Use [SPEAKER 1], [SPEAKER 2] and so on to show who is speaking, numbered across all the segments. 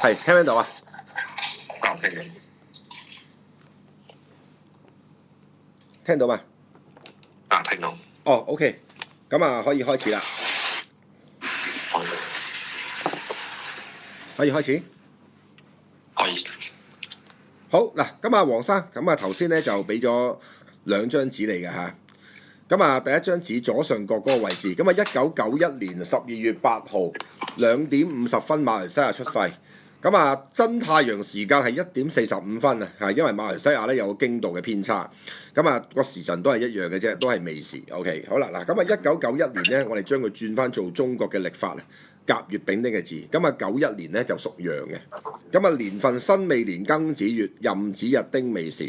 [SPEAKER 1] 係聽唔聽到啊？
[SPEAKER 2] OK，
[SPEAKER 1] 聽到嘛？
[SPEAKER 2] 聽到。
[SPEAKER 1] 哦，OK，咁啊可以開始啦，可以開始。
[SPEAKER 2] 可以。
[SPEAKER 1] 好嗱，咁啊黃生，咁啊頭先咧就俾咗兩張紙嚟嘅嚇。咁啊第一張紙左上角嗰個位置，咁啊1991年12月8號2點50分馬來西亞出世。咁啊真太陽時間係1點45分啊，係因為馬來西亞咧有個經度嘅偏差，咁啊個時辰都係一樣嘅啫，都係未時。OK， 好啦嗱，咁啊1991年咧，我哋將佢轉翻做中國嘅曆法啊，甲乙丙丁嘅字，咁啊91年咧就屬羊嘅，咁啊年份辛未年庚子月壬子日丁未時，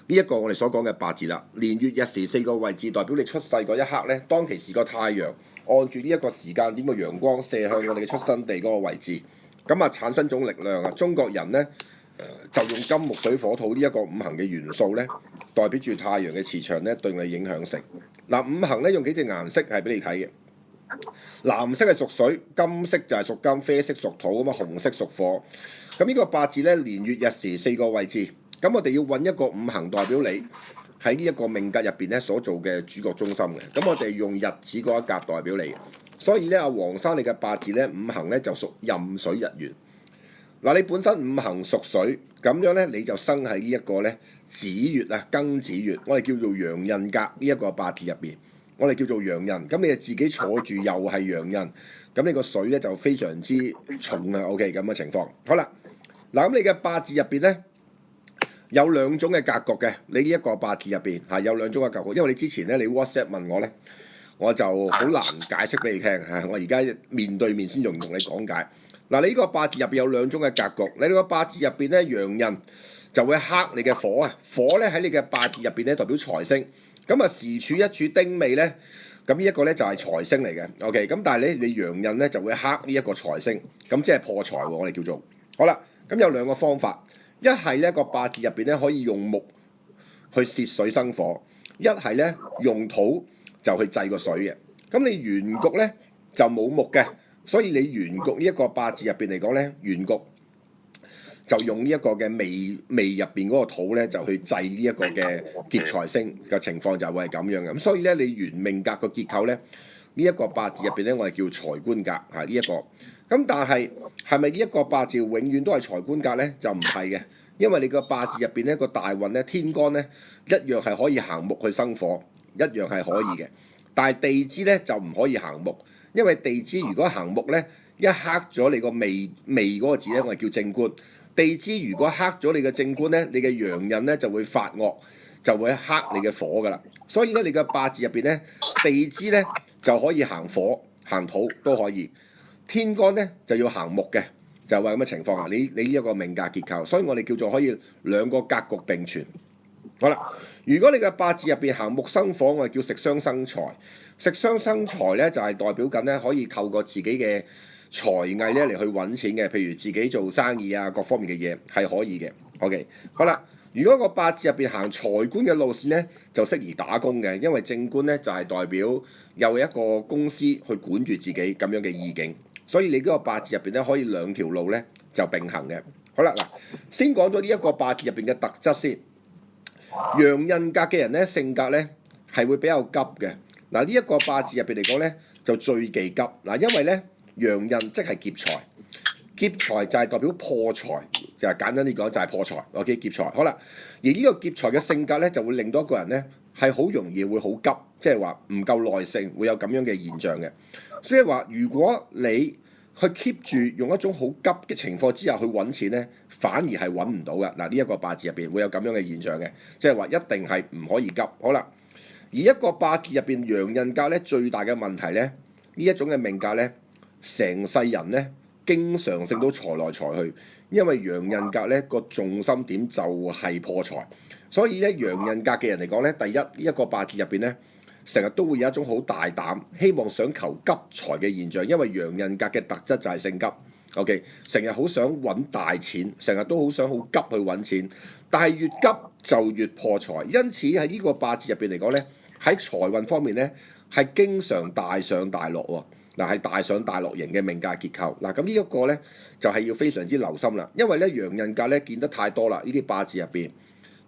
[SPEAKER 1] 呢一個我哋所講嘅八字啦，年月日時4個位置代表你出世嗰一刻咧，當其時個太陽按住呢一個時間點嘅陽光射向我哋嘅出生地嗰個位置。咁啊產生種力量啊！中國人咧就用金木水火土呢一個五行嘅元素咧，代表住太陽嘅磁場咧對我哋影響性。嗱，五行咧用幾隻顏色係俾你睇嘅，藍色係屬水，金色就係屬金，啡色屬土，咁啊紅色屬火。咁呢個八字咧年月日時4個位置，咁我哋要揾一個五行代表你喺呢一個命格入邊咧所做嘅主角中心嘅。咁我哋用日子嗰一格代表你。所以咧，阿黃生你嘅八字咧五行咧就屬壬水日元。嗱，你本身五行屬水，咁樣咧你就生喺呢一個咧子月啊庚子月，我哋叫做陽刃格呢一個八字入邊，我哋叫做陽刃。咁你就自己坐住又係陽刃，咁你個水咧就非常之重啊。OK， 咁嘅情況。好啦，嗱咁你嘅八字入邊咧有兩種嘅格局嘅，你呢一個八字入邊係有兩種嘅格局，因為你之前咧你 WhatsApp 問我咧。我就好難解釋俾你聽嚇，我而家面對面先同你講解。嗱，你呢個八字入邊有兩種嘅格局，你呢個八字入邊咧陽刃就會克你嘅火啊，火咧喺你嘅八字入邊咧代表財星，咁啊時柱一柱丁未咧，咁呢一個咧就係財星嚟嘅。OK， 咁但係咧你陽刃咧就會克呢一個財星，咁即係破財喎，我哋叫做。好啦，咁有兩個方法，一係咧個八字入邊咧可以用木去泄水生火，一係咧用土。就去制個水嘅，咁你原局咧就冇木嘅，所以你原局呢一個八字入邊嚟講咧，原局就用呢一個嘅未入邊嗰個土咧，就去制呢一個嘅劫財星嘅情況就會係咁樣嘅。咁所以咧，你原命格個結構咧，呢一個八字入邊咧，我哋叫財官格嚇呢一個。咁但係係咪呢一個八字永遠都係財官格咧？就唔係嘅，因為你個八字入邊咧個大運咧天干咧一樣係可以行木去生火。一樣係可以嘅，但係地支咧就唔可以行木，因為地支如果行木咧，一克咗你個未嗰個字咧，我哋叫正官。地支如果克咗你嘅正官咧，你嘅陽刃咧就會發惡，就會克你嘅火噶啦。所以咧，你嘅八字入邊咧，地支咧就可以行火、行土都可以，天干咧就要行木嘅，就係咁嘅情況啊。你呢一個命格結構，所以我哋叫做可以兩個格局並存。好啦，如果你嘅八字入邊行木生火，我哋叫食傷生財。食傷生財咧就係代表緊咧可以透過自己嘅才藝咧嚟去揾錢嘅，譬如自己做生意啊，各方面嘅嘢係可以嘅。OK， 好啦，如果個八字入邊行財官嘅路線咧，就適宜打工嘅，因為正官咧就係代表有一個公司去管住自己咁樣嘅意境，所以你嗰個八字入邊咧可以兩條路咧就並行嘅。好啦，嗱，先講咗呢一個八字入邊嘅特質先。陽刃格嘅人咧，性格咧係會比較急嘅。嗱，呢一個八字入邊嚟講咧，就最忌急。嗱，因為咧陽刃即係劫財，劫財就係代表破財，就係簡單啲講就係破財。OK， 劫財好啦。而呢個劫財嘅性格咧，就會令到一個人咧係好容易會好急，即係話唔夠耐性，會有咁樣嘅現象嘅。所以話如果你去 keep 住用一種好急嘅情況之下去揾錢咧，反而係揾唔到嘅。嗱，呢一個八字入邊會有咁樣嘅現象嘅，即係話一定係唔可以急。好啦，而一個八字入邊陽刃格咧，最大嘅問題咧，呢一種嘅命格咧，成世人咧經常性都財來財去，因為陽刃格咧個重心點就係破財，所以咧陽刃格嘅人嚟講咧，第一呢一個八字入邊咧。成日都會有一種好大膽，希望想求急財嘅現象，因為陽刃格嘅特質就係性急。OK， 成日好想揾大錢，成日都好想好急去揾錢，但係越急就越破財。因此喺呢個八字入邊嚟講咧，喺財運方面咧係經常大上大落喎。嗱係大上大落型嘅命格結構。嗱咁呢一個咧就係要非常之留心啦，因為咧陽刃格咧見得太多啦，呢啲八字入邊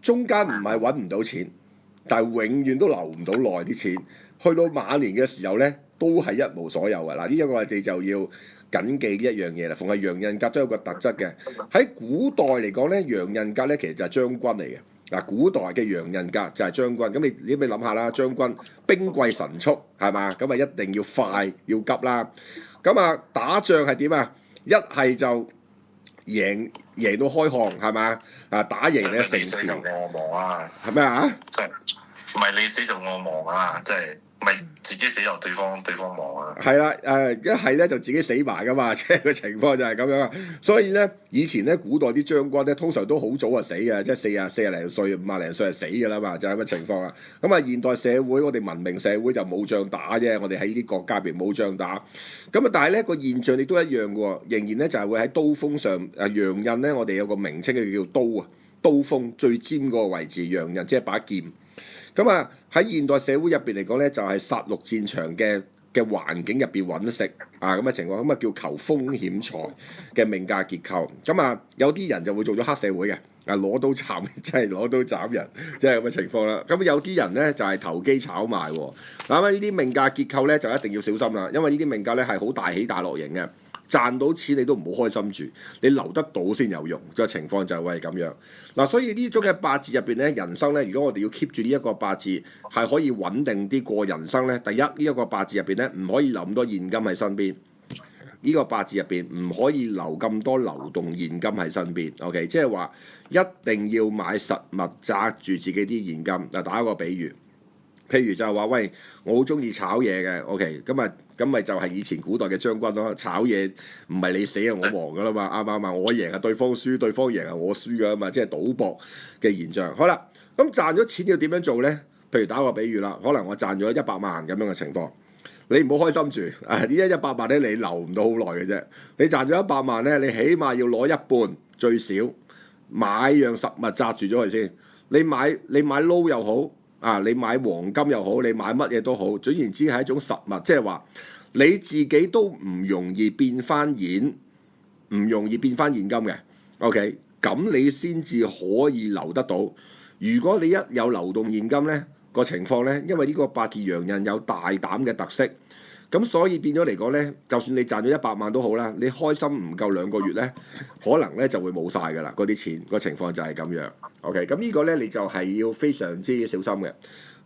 [SPEAKER 1] 中間唔係揾唔到錢，但係永遠都留唔到耐啲錢，去到晚年嘅時候咧都係一無所有嘅。嗱呢一個我哋就要緊記呢一樣嘢啦。逢係陽刃格都有個特質嘅，喺古代嚟講咧，陽刃格咧其實就係將軍嚟嘅。嗱，古代嘅陽刃格就係將軍，咁你咪諗下啦，將軍兵貴神速係嘛，咁啊一定要快要急啦。咁啊打仗係點啊？一係就贏到開巷係嘛？啊打贏咧成
[SPEAKER 2] 死就
[SPEAKER 1] 朝
[SPEAKER 2] 我亡啊！
[SPEAKER 1] 係咩啊？
[SPEAKER 2] 即係唔係你死就我亡啊！即係唔係自己死又對方亡啊？
[SPEAKER 1] 係啦，一係咧就自己死埋噶嘛，即係個情況就係咁樣啊。所以咧，以前咧古代啲將軍咧，通常都好早就死嘅，即係四廿零歲、50零歲就死㗎啦嘛，就係咁嘅情況啊。咁啊，現代社會我哋文明社會就冇仗打啫，我哋喺呢啲國家入邊冇仗打。咁啊，但係咧個現象亦都一樣嘅喎，仍然咧就係會喺刀鋒上陽刃咧，我哋有個名稱嘅叫刀啊，刀鋒最尖嗰個位置陽刃，即係把劍。咁啊喺現代社會入邊嚟講咧，就係殺戮戰場嘅環境入邊揾食啊咁嘅情況，咁啊叫求風險財嘅命格結構。咁啊有啲人就會做咗黑社會嘅，啊攞刀斬，即係攞刀斬人，即係咁嘅情況啦。咁有啲人咧就係投機炒賣喎。嗱咁呢啲命格結構咧就一定要小心啦，因為呢啲命格咧係好大起大落型嘅。賺到錢你都唔好開心住，你留得到先有用。個情況就係咁樣。嗱，所以呢種嘅八字入邊咧，人生咧，如果我哋要 keep 住呢一個八字係可以穩定啲過人生咧，第一呢一個八字入邊咧唔可以留咁多現金喺身邊。呢個八字入邊唔可以留咁多流動現金喺身邊。OK，即係話一定要買實物揸住自己啲現金。嗱，打一個比喻。譬如就係話，喂，我好中意炒嘢嘅，OK，咁咪就係以前古代嘅將軍咯。炒嘢唔係你死啊我亡噶啦嘛，啱唔啱啊？我贏啊對方輸，對方贏啊我輸噶嘛，即係賭博嘅現象。好啦，咁賺咗錢要點樣做咧？譬如打個比喻啦，可能我賺咗100萬咁樣嘅情況，你唔好開心住啊！呢100萬咧，你留唔到好耐嘅啫。你賺咗100萬咧，你起碼要攞一半最少買樣實物揸住咗佢先。你買撈又好。啊！你買黃金又好，你買乜嘢都好，總言之係一種實物，即係話你自己都唔容易變翻現，唔容易變翻現金嘅。OK，咁你先至可以留得到。如果你一有流動現金咧，個情況咧，因為呢個八字陽刃有大膽嘅特色，咁所以變咗嚟講咧，就算你賺咗100萬都好啦，你開心唔夠2個月咧，可能咧就會冇晒㗎啦，嗰啲錢個情況就係咁樣。OK，咁呢個咧你就係要非常之小心嘅。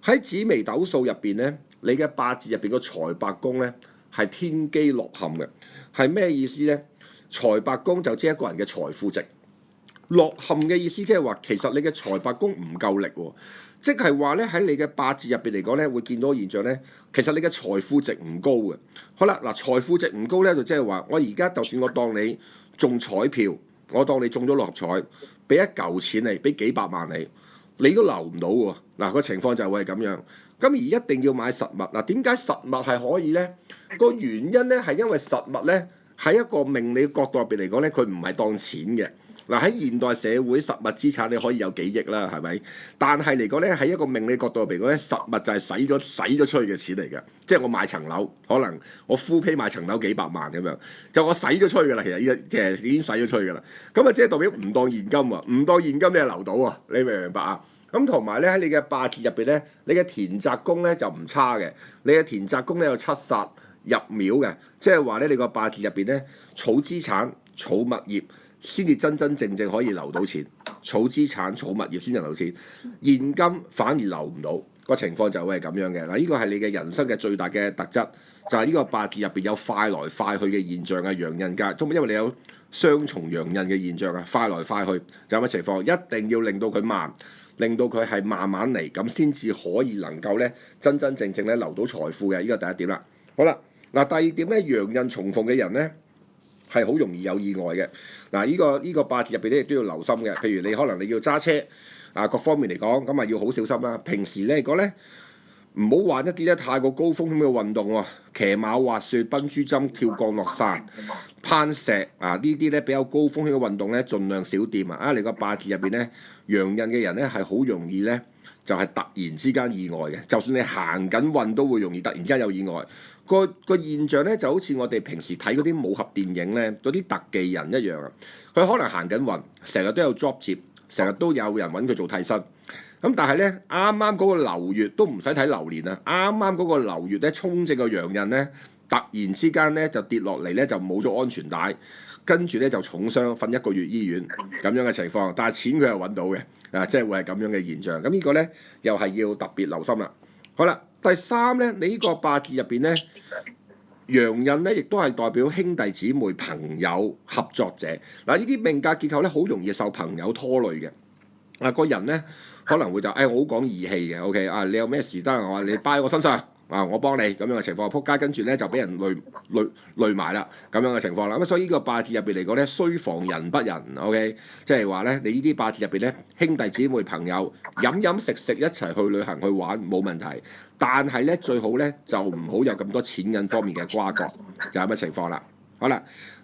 [SPEAKER 1] 喺紫微斗數入邊咧，你嘅八字入邊個財帛宮咧係天機落陷嘅，係咩意思咧？財帛宮就即係一個人嘅財富值，落陷嘅意思即係話其實你嘅財帛宮唔夠力喎。即係話咧喺你嘅八字入邊嚟講咧，會見到現象咧，其實你嘅財富值唔高嘅。好啦，嗱財富值唔高咧，就即係話我而家就算我當你中彩票，我當你中咗6合彩，俾一嚿錢你，俾幾百萬你都留唔到喎。嗱個情況就係會係咁樣。咁而一定要買實物。嗱點解實物係可以咧？個原因咧係因為實物咧喺一個命理角度入邊嚟講咧，佢唔係當錢嘅。嗱喺現代社會，實物資產你可以有幾億啦，係咪？但係嚟講咧，喺一個命理角度嚟講咧，實物就係使咗出去嘅錢嚟嘅。即係我買層樓，可能我 full pay 買層樓幾百萬咁樣，就我使咗出去㗎啦。其實呢即係已經使咗出去㗎啦。咁啊，即係代表唔當現金喎，唔當現金你係留到啊？你明唔明白啊？咁同埋咧喺你嘅八字入邊咧，你嘅田宅宮咧就唔差嘅。你嘅田宅宮咧有7煞入廟嘅，即係話咧你個八字入邊咧儲資產、儲物業。先至真真正正可以留到錢，儲資產、儲物業先能留錢，現金反而留唔到，個情況就會係咁樣嘅。嗱，呢個係你嘅人生嘅最大嘅特質，就係呢個八字入邊有快來快去嘅現象啊，陽刃格，都因為你有雙重陽刃嘅現象啊，快來快去就咁嘅情況，一定要令到佢慢，令到佢係慢慢嚟，咁先至可以能夠咧真真正正咧留到財富嘅。呢個第一點啦。好啦，嗱第二點咧，陽刃重逢嘅人咧，係好容易有意外嘅。嗱，呢個八字入邊咧亦都要留心嘅。譬如你可能你要揸車啊，各方面嚟講咁啊要好小心啦。平時咧嚟講咧，唔好玩一啲咧太過高風險嘅運動喎，騎馬、滑雪、笨豬跳、跳降落傘、攀石啊呢啲咧比較高風險嘅運動咧，盡量少掂啊！啊，你個八字入邊咧，陽印嘅人咧係好容易咧就係突然之間意外嘅，就算你行緊運都會容易突然之間有意外。個現象咧就好似我哋平時睇嗰啲武俠電影咧，嗰啲特技人一樣啊！佢可能行緊運，成日都有 job 接，成日都有人揾佢做替身。咁但係咧，啱啱嗰個流月都唔使睇流年啊！啱啱嗰個流月咧衝正個陽印咧，突然之間咧就跌落嚟咧就冇咗安全帶，跟住咧就重傷，瞓1個月醫院咁樣嘅情況。但係錢佢係揾到嘅，啊，即係會係咁樣嘅現象。咁呢個咧又係要特別留心啦。好啦，第三咧，你呢個八字入邊咧，陽印咧亦都係代表兄弟姊妹、朋友、合作者。嗱，呢啲命格結構咧好容易受朋友拖累嘅。啊，個人咧可能會就我好講義氣嘅，OK 啊，你有咩事得我話你擺喺我身上啊，我幫你咁樣嘅情況，撲街跟住咧就俾人累埋啦，咁樣嘅情況啦。咁所以呢個八字入邊嚟講咧，須防人不仁，OK，即係話咧，你呢啲八字入邊咧，兄弟姊妹朋友飲飲食食一齊去旅行去玩冇問題，但係咧最好咧就唔好有咁多錢銀方面嘅瓜葛，就係咁嘅情況啦。好啦，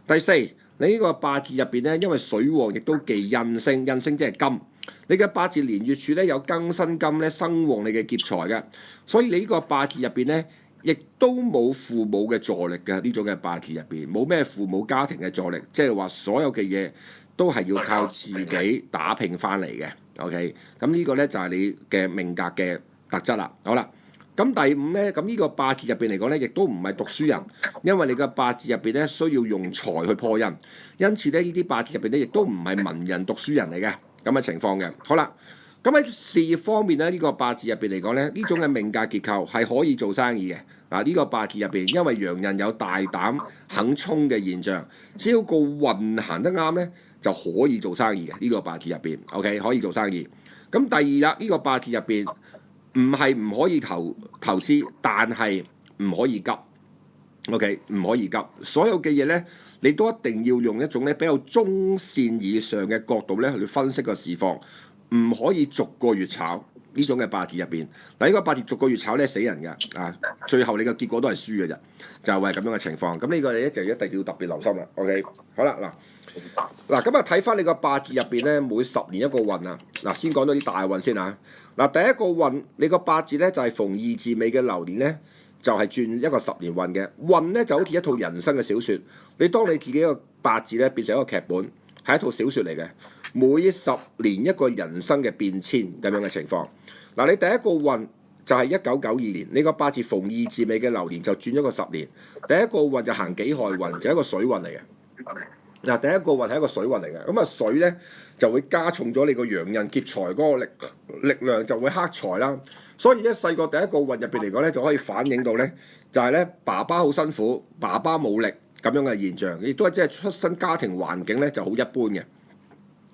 [SPEAKER 1] 第四，你呢個八字入邊咧，因為水旺亦都忌印星，印星即係金。你嘅八字年月柱咧有庚辛金咧生旺你嘅劫財嘅，所以你呢個八字入邊咧，亦都冇父母嘅助力嘅，呢種嘅八字入邊冇咩父母家庭嘅助力，即係話所有嘅嘢都係要靠自己打拼翻嚟嘅。OK， 咁呢個咧就係你嘅命格嘅特質啦。好啦，咁第五咧，咁呢個八字入邊嚟講咧，亦都唔係讀書人，因為你嘅八字入邊咧需要用財去破印，因此咧呢啲八字入邊咧亦都唔係文人讀書人嚟嘅。咁嘅情況嘅，好啦，咁喺事業方面咧，呢個八字入邊嚟講咧，呢種嘅命格結構係可以做生意嘅。嗱，呢個八字入邊，因為陽印有大膽肯衝嘅現象，只要個運行得啱咧，就可以做生意嘅。呢個八字入邊，OK， 可以做生意。咁第二啦，呢個八字入邊唔係唔可以投資，但係唔可以急。OK， 唔可以急，所有嘅嘢咧，你都一定要用一種咧比較中線以上嘅角度咧去分析個市況，唔可以逐個月炒呢種嘅八字入邊。嗱，呢個八字逐個月炒咧死人㗎，啊，最後你嘅結果都係輸嘅啫，就係咁樣嘅情況。咁呢個你咧就一定要特別留心啦。OK， 好啦，嗱，咁啊睇翻你個八字入邊咧，每10年一個運啊。嗱，先講到啲大運先啊。嗱，第一個運，你個八字咧就係逢2字尾嘅流年咧。就係轉一個10年運嘅運咧，就好似一套人生嘅小説。你當你自己個八字咧變成一個劇本，係一套小説嚟嘅。每10年一個人生嘅變遷咁樣嘅情況。嗱，你第一個運就係1992年，你個八字逢2字尾嘅流年就轉咗個10年。第一個運就行己亥運，就係一個水運嚟嘅。嗱，第一個運係一個水運嚟嘅，咁啊水咧就會加重咗你個陽印劫財嗰個力量，就會克財啦。所以咧細個第一個運入邊嚟講咧，就可以反映到咧，就係咧爸爸好辛苦，爸爸冇力咁樣嘅現象，亦都係即係出身家庭環境咧就好一般嘅。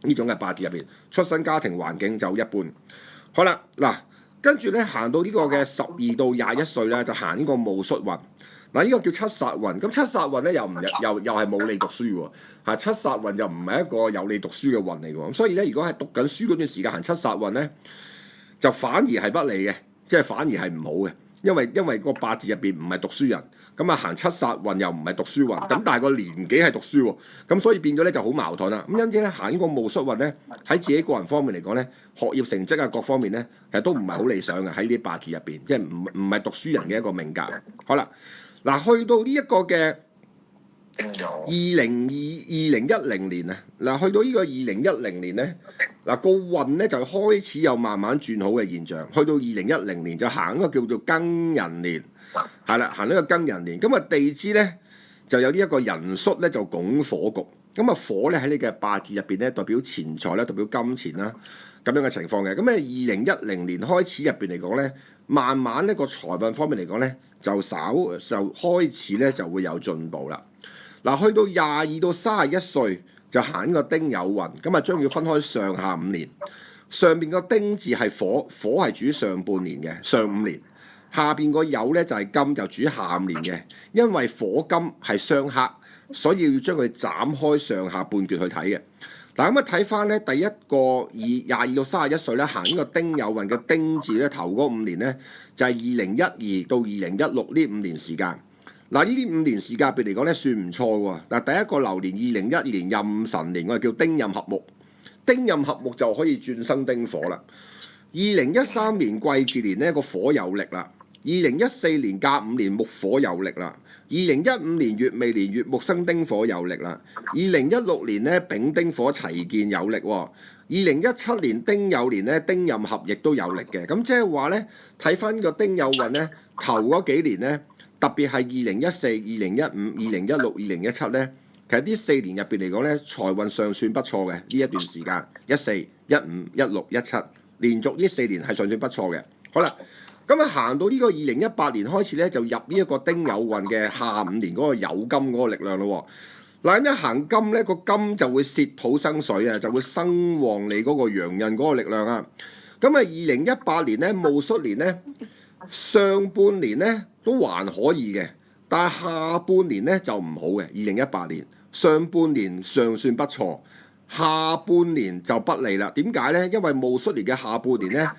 [SPEAKER 1] 呢種嘅八字入邊，出身家庭環境就好一般。好啦，嗱，跟住咧行到呢個嘅12到21歲咧，就行呢個戊戌運。嗱，呢個叫七煞運，咁七煞運咧又係冇你讀書喎，嚇七煞運就唔係一個有你讀書嘅運嚟喎，咁所以咧如果係讀緊書嗰段時間行七煞運咧，就反而係不利嘅，即係反而係唔好嘅，因為個八字入邊唔係讀書人，咁啊行七煞運又唔係讀書運，咁但係個年紀係讀書喎，咁所以變咗咧就好矛盾啦。咁因此咧行呢個戊戌運咧，喺自己個人方面嚟講咧，學業成績啊各方面咧，其實都唔係好理想嘅喺呢啲八字入邊，即係唔係讀書人嘅一個命格。好啦。嗱，去到呢一個嘅2010年啊，嗱，去到呢個2010年咧，嗱個運咧就開始有慢慢轉好嘅現象。去到2010年就行一個叫做庚寅年，係啦，行呢個庚寅年。咁啊地支咧就有呢一個壬戌咧就拱火局。咁啊火咧喺你嘅八字入邊咧代表錢財啦，代表金錢啦，咁樣嘅情況嘅。咁啊2010年開始入邊嚟講咧，慢慢呢個財運方面嚟講咧，就開始咧就會有進步啦。嗱，去到22到31歲就行個丁酉運，咁啊將要分開上下5年。上邊個丁字係火，火係主上半年嘅上5年，下邊個酉咧就係金，就主下5年嘅。因為火金係相克，所以要將佢斬開上下半橛去睇嘅。嗱咁啊睇翻咧，第一個22到31歲咧行呢個丁酉運嘅丁字咧，頭嗰5年咧就係2012到2016呢5年時間。嗱呢啲5年時間入邊嚟講咧算唔錯喎。嗱第一個流年2012年壬辰年，我哋叫丁壬合木，丁壬合木就可以轉生丁火啦。2013年癸巳年呢個火有力啦。2014年甲午年木火有力啦。2015年乙未年乙木生丁火有力啦。2016年呢丙丁火齊建有力喎。2017年丁酉年呢丁壬合亦都有力嘅。咁即係話呢，睇翻個丁酉運呢，頭嗰幾年呢，特別係2014、2015、2016、2017呢，其實呢4年入邊嚟講呢，財運尚算不錯嘅呢一段時間，14、15、16、17連續呢4年係尚算不錯嘅。好啦。咁啊，行到呢個2018年開始咧，就入呢一個丁酉運嘅下5年嗰個酉金嗰個力量咯。嗱，咁一行金咧，個金就會泄土生水啊，就會生旺你嗰個陽刃嗰個力量啊。咁啊，2018年咧戊戌年咧，上半年咧都還可以嘅，但係下半年咧就唔好嘅。2018年上半年尚算不錯，下半年就不利啦。點解咧？因為戊戌年嘅下半年咧。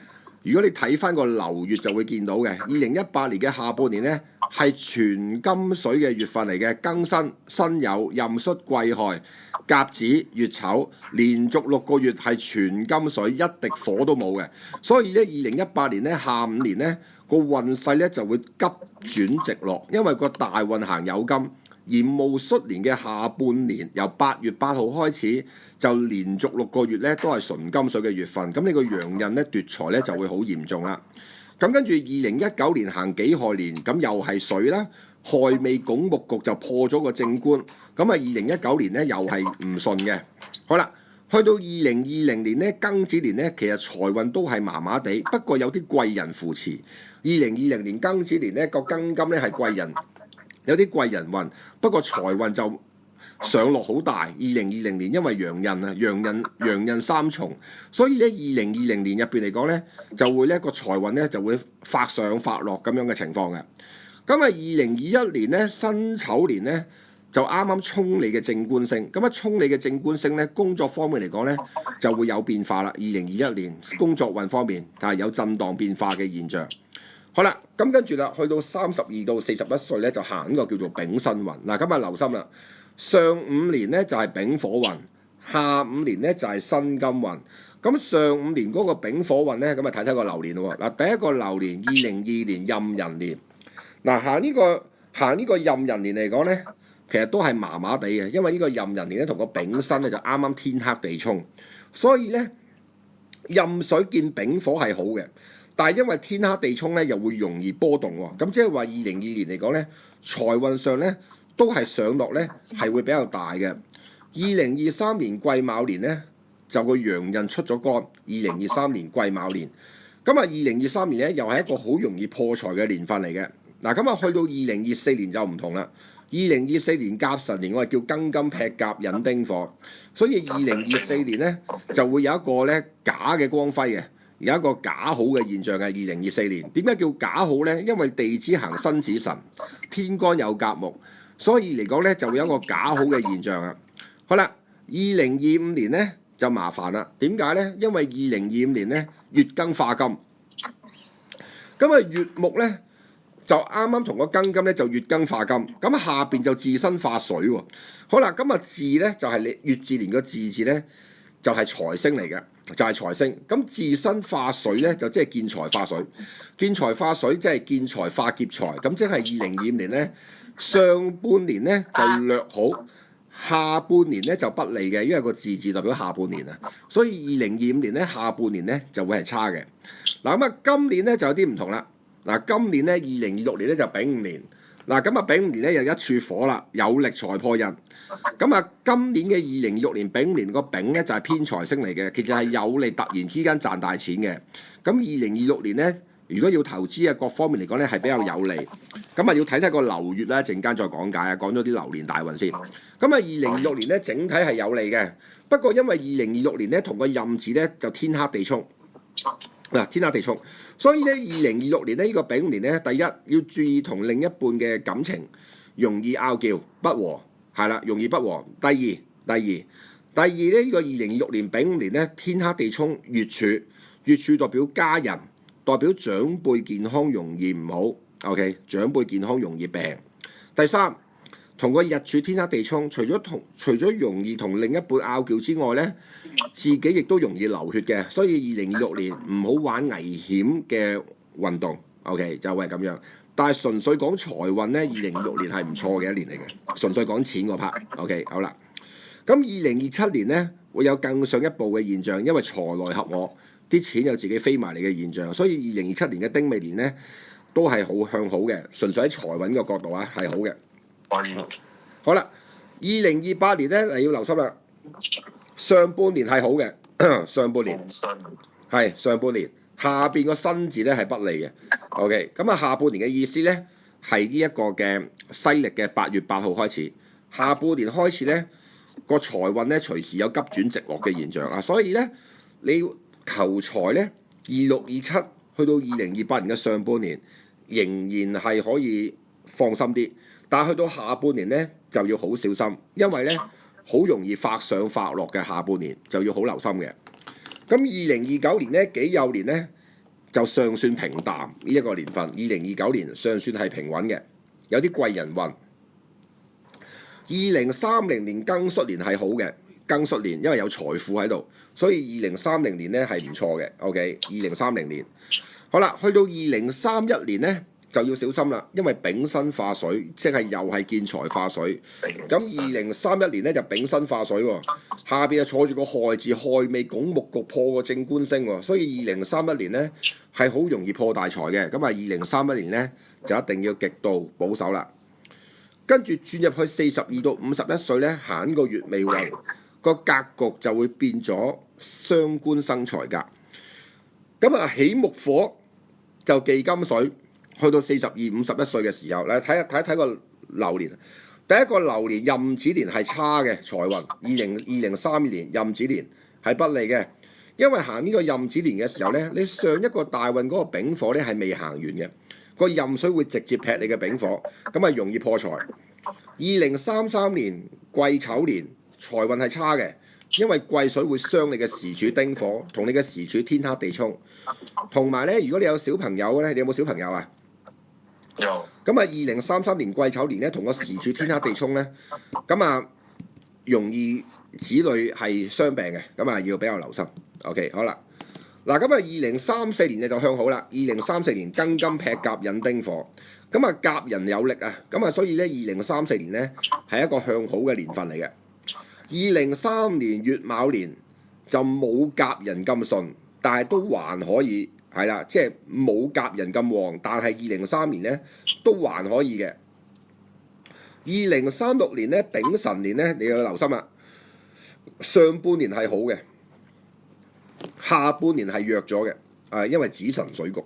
[SPEAKER 1] 如果你睇翻個流月就會見到嘅，2018年嘅下半年呢，係全金水嘅月份嚟嘅，庚申、辛酉、壬戌、癸亥、甲子、乙丑，連續6個月係全金水，一滴火都冇嘅。所以咧，2018年呢，下5年呢個運勢咧就會急轉直落，因為個大運行酉金。而戊戌年嘅下半年，由8月8號開始，就連續6個月咧都係純金水嘅月份，咁你個陽刃咧奪財咧就會好嚴重啦。咁跟住2019年行己亥年，咁又係水啦，亥未拱木局就破咗個正官，咁啊2019年咧又係唔順嘅。好啦，去到2020年咧庚子年咧，其實財運都係麻麻地，不過有啲貴人扶持。2020年庚子年咧個庚金咧係貴人。有啲貴人運，不過財運就上落好大。2020年因為陽刃啊，陽刃3重，所以咧2020年入邊嚟講咧，就會咧個財運咧就會發上發落咁樣嘅情況嘅。咁啊2021年咧辛丑年咧就啱啱衝你嘅正官星，咁啊衝你嘅正官星咧工作方面嚟講咧就會有變化啦。2021年工作運方面係有震盪變化嘅現象。好啦，咁跟住啦，去到32到41歲咧，就行呢個叫做丙申運。嗱，咁啊留心啦，上5年咧就係丙火運，下5年咧就係辛金運。咁上5年嗰個丙火運咧，咁啊睇睇個流年咯喎。嗱，第一個流年2002年壬寅年，嗱行呢個壬寅年嚟講咧，其實都係麻麻地嘅，因為呢個壬寅年咧同個丙申咧就啱啱天克地沖，所以咧壬水見丙火係好嘅。但係因為天克地沖咧，又會容易波動喎。咁即係話2022年嚟講咧，財運上咧都係上落咧係會比較大嘅。2023年癸卯年咧就個陽刃出咗干。2023年癸卯年，咁啊2023年咧又係一個好容易破財嘅年份嚟嘅。嗱咁啊去到2024年就唔同啦。2024年甲辰年我係叫庚金劈甲引丁火，所以2024年咧就會有一個咧假嘅光輝嘅。有一個假好嘅現象嘅2024年，點解叫假好呢？因為地支行申子辰，天干有甲木，所以嚟講呢就會有一個假好嘅現象啊。好啦，2025年呢就麻煩啦。點解呢？因為2025年呢月庚化金，咁啊月木呢就啱啱同個庚金呢就月庚化金，咁下邊就自身化水喎。好啦，咁啊字呢就係你月字年個字字呢就係財星嚟嘅。就係財星，咁自身化水咧，就即係見財化水，見財化水即係見財化劫財，咁即係2025年咧，上半年咧就略好，下半年咧就不利嘅，因為個字代表下半年啊，所以2025年咧下半年咧就會係差嘅。嗱咁啊，今年咧就有啲唔同啦。嗱，今年咧2026年咧就丙午年，嗱咁啊丙午年咧又一處火啦，有力財破印。咁啊，今年嘅2026年丙年個丙咧就係偏財星嚟嘅，其實係有利突然之間賺大錢嘅。咁2026年咧，如果要投資啊各方面嚟講咧係比較有利。咁啊要睇睇個流月啦，陣間再講解啊，講咗啲流年大運先。咁啊2026年咧整體係有利嘅，不過因為2026年咧同個壬字咧就天克地沖，嗱天克地沖，所以咧2026年咧呢個丙年咧，第一要注意同另一半嘅感情容易拗撬不和。係啦，容易不和。第二第二咧，呢個2026年丙午年咧，天克地沖月柱，月柱代表家人，代表長輩健康容易唔好。OK， 長輩健康容易病。第三，同個日柱天克地沖，除咗容易同另一半拗撬之外咧，自己亦都容易流血嘅，所以2026年唔好玩危險嘅運動。OK， 就係咁樣。但係純粹講財運咧，2026年係唔錯嘅一年嚟嘅，純粹講錢嗰 part。OK， 好啦。咁2027年咧會有更上一步嘅現象，因為財來合我，啲錢有自己飛埋嚟嘅現象，所以2027年嘅丁未年咧都係好向好嘅，純粹喺財運嘅角度啊係好嘅。
[SPEAKER 2] 可以。
[SPEAKER 1] 好啦，2028年咧你要留心啦，上半年係好嘅，上半年係上半年，下邊個辛字咧係不利嘅。OK， 咁啊下半年嘅意思咧係呢一個嘅西歷嘅8月8號開始，下半年開始咧。個財運咧隨時有急轉直落嘅現象啊，所以咧你求財咧2627去到2028年嘅上半年仍然係可以放心啲，但係去到下半年咧就要好小心，因為咧好容易發上發落嘅下半年就要好留心嘅。咁2029年咧己酉年咧就尚算平淡呢一個年份，2029年尚算係平穩嘅，有啲貴人運。2030年庚戌年係好嘅，庚戌年因為有財富喺度，所以2030年咧係唔錯嘅。OK，2030年好啦，去到2031年咧就要小心啦，因為丙辛化水，即係又係見財化水。咁2031年咧就丙辛化水喎，下邊就坐住個害字，害未拱木局破個正官星喎，所以2031年咧係好容易破大財嘅。咁啊2031年咧就一定要極度保守啦。跟住轉入去42到51歲咧，行呢個月未運，個格局就會變咗傷官生財格。咁啊起木火就忌金水，去到42、51歲嘅時候咧，睇個流年。第一個流年壬子年係差嘅財運，2032年壬子年係不利嘅，因為行呢個壬子年嘅時候咧，你上一個大運嗰個丙火咧係未行完嘅。個壬水會直接劈你嘅丙火，咁啊容易破財。2033年癸丑年財運係差嘅，因為癸水會傷你嘅時柱丁火，同你嘅時柱天克地沖。同埋咧，如果你有小朋友咧，你有冇小朋友啊？
[SPEAKER 2] 有。
[SPEAKER 1] 咁啊，2033年癸丑年咧，同個時柱天克地沖咧，咁啊容易子女係傷病嘅，咁啊要比較留心。OK， 好啦。嗱，咁啊，2034年就向好啦。2034年庚金劈甲引丁火，咁啊甲人有力啊，咁啊所以咧2034年咧係一個向好嘅年份嚟嘅。2035年乙卯年就冇甲人咁順，但係都還可以，係啦，即係冇甲人咁旺，但係2035年咧都還可以嘅。2036年咧丙辰年咧，你要留心啦，上半年係好嘅。下半年係弱咗嘅，因為子辰水局。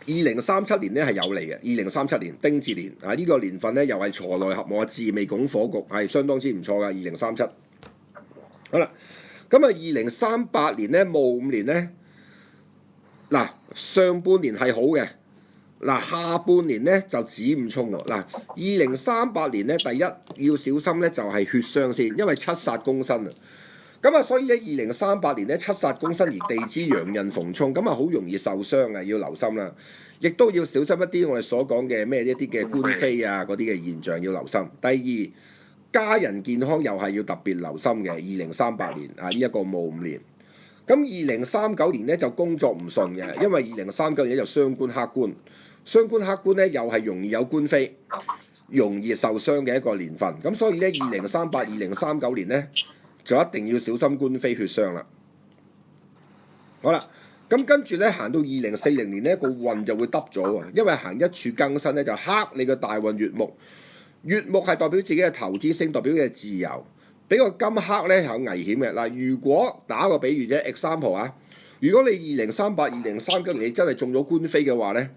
[SPEAKER 1] 2037年咧係有利嘅，2037年丁巳年啊，呢個年份咧又係財來合我，自未拱火局，係相當之唔錯噶。2037好啦，咁啊2038年咧戊午年咧，嗱上半年係好嘅，嗱下半年咧就子午衝喎。嗱2038年咧，第一要小心咧就係血傷先，因為七煞宮身啊。咁啊，所以咧2038年咧七煞宮身而地支陽刃逢衝，咁啊好容易受傷啊，要留心啦。亦都要小心一啲我哋所講嘅咩一啲嘅官非啊嗰啲嘅現象要留心。第二，家人健康又係要特別留心嘅。2038年啊，呢一個戊午年。咁2039年咧就工作唔順嘅，因為2039年就傷官克官，傷官克官咧又係容易有官非，容易受傷嘅一個年份。咁所以咧2038、2039年咧，就一定要小心官非血傷啦。好啦，咁跟住咧行到2040年咧個運就會得咗喎，因為行一柱庚申咧就克你個大運乙木，乙木係代表自己嘅投資星，代表嘅自由。俾個金克咧係有危險嘅嗱。如果打個比喻啫 ，example 啊，如果你2038、2039年你真係中咗官非嘅話咧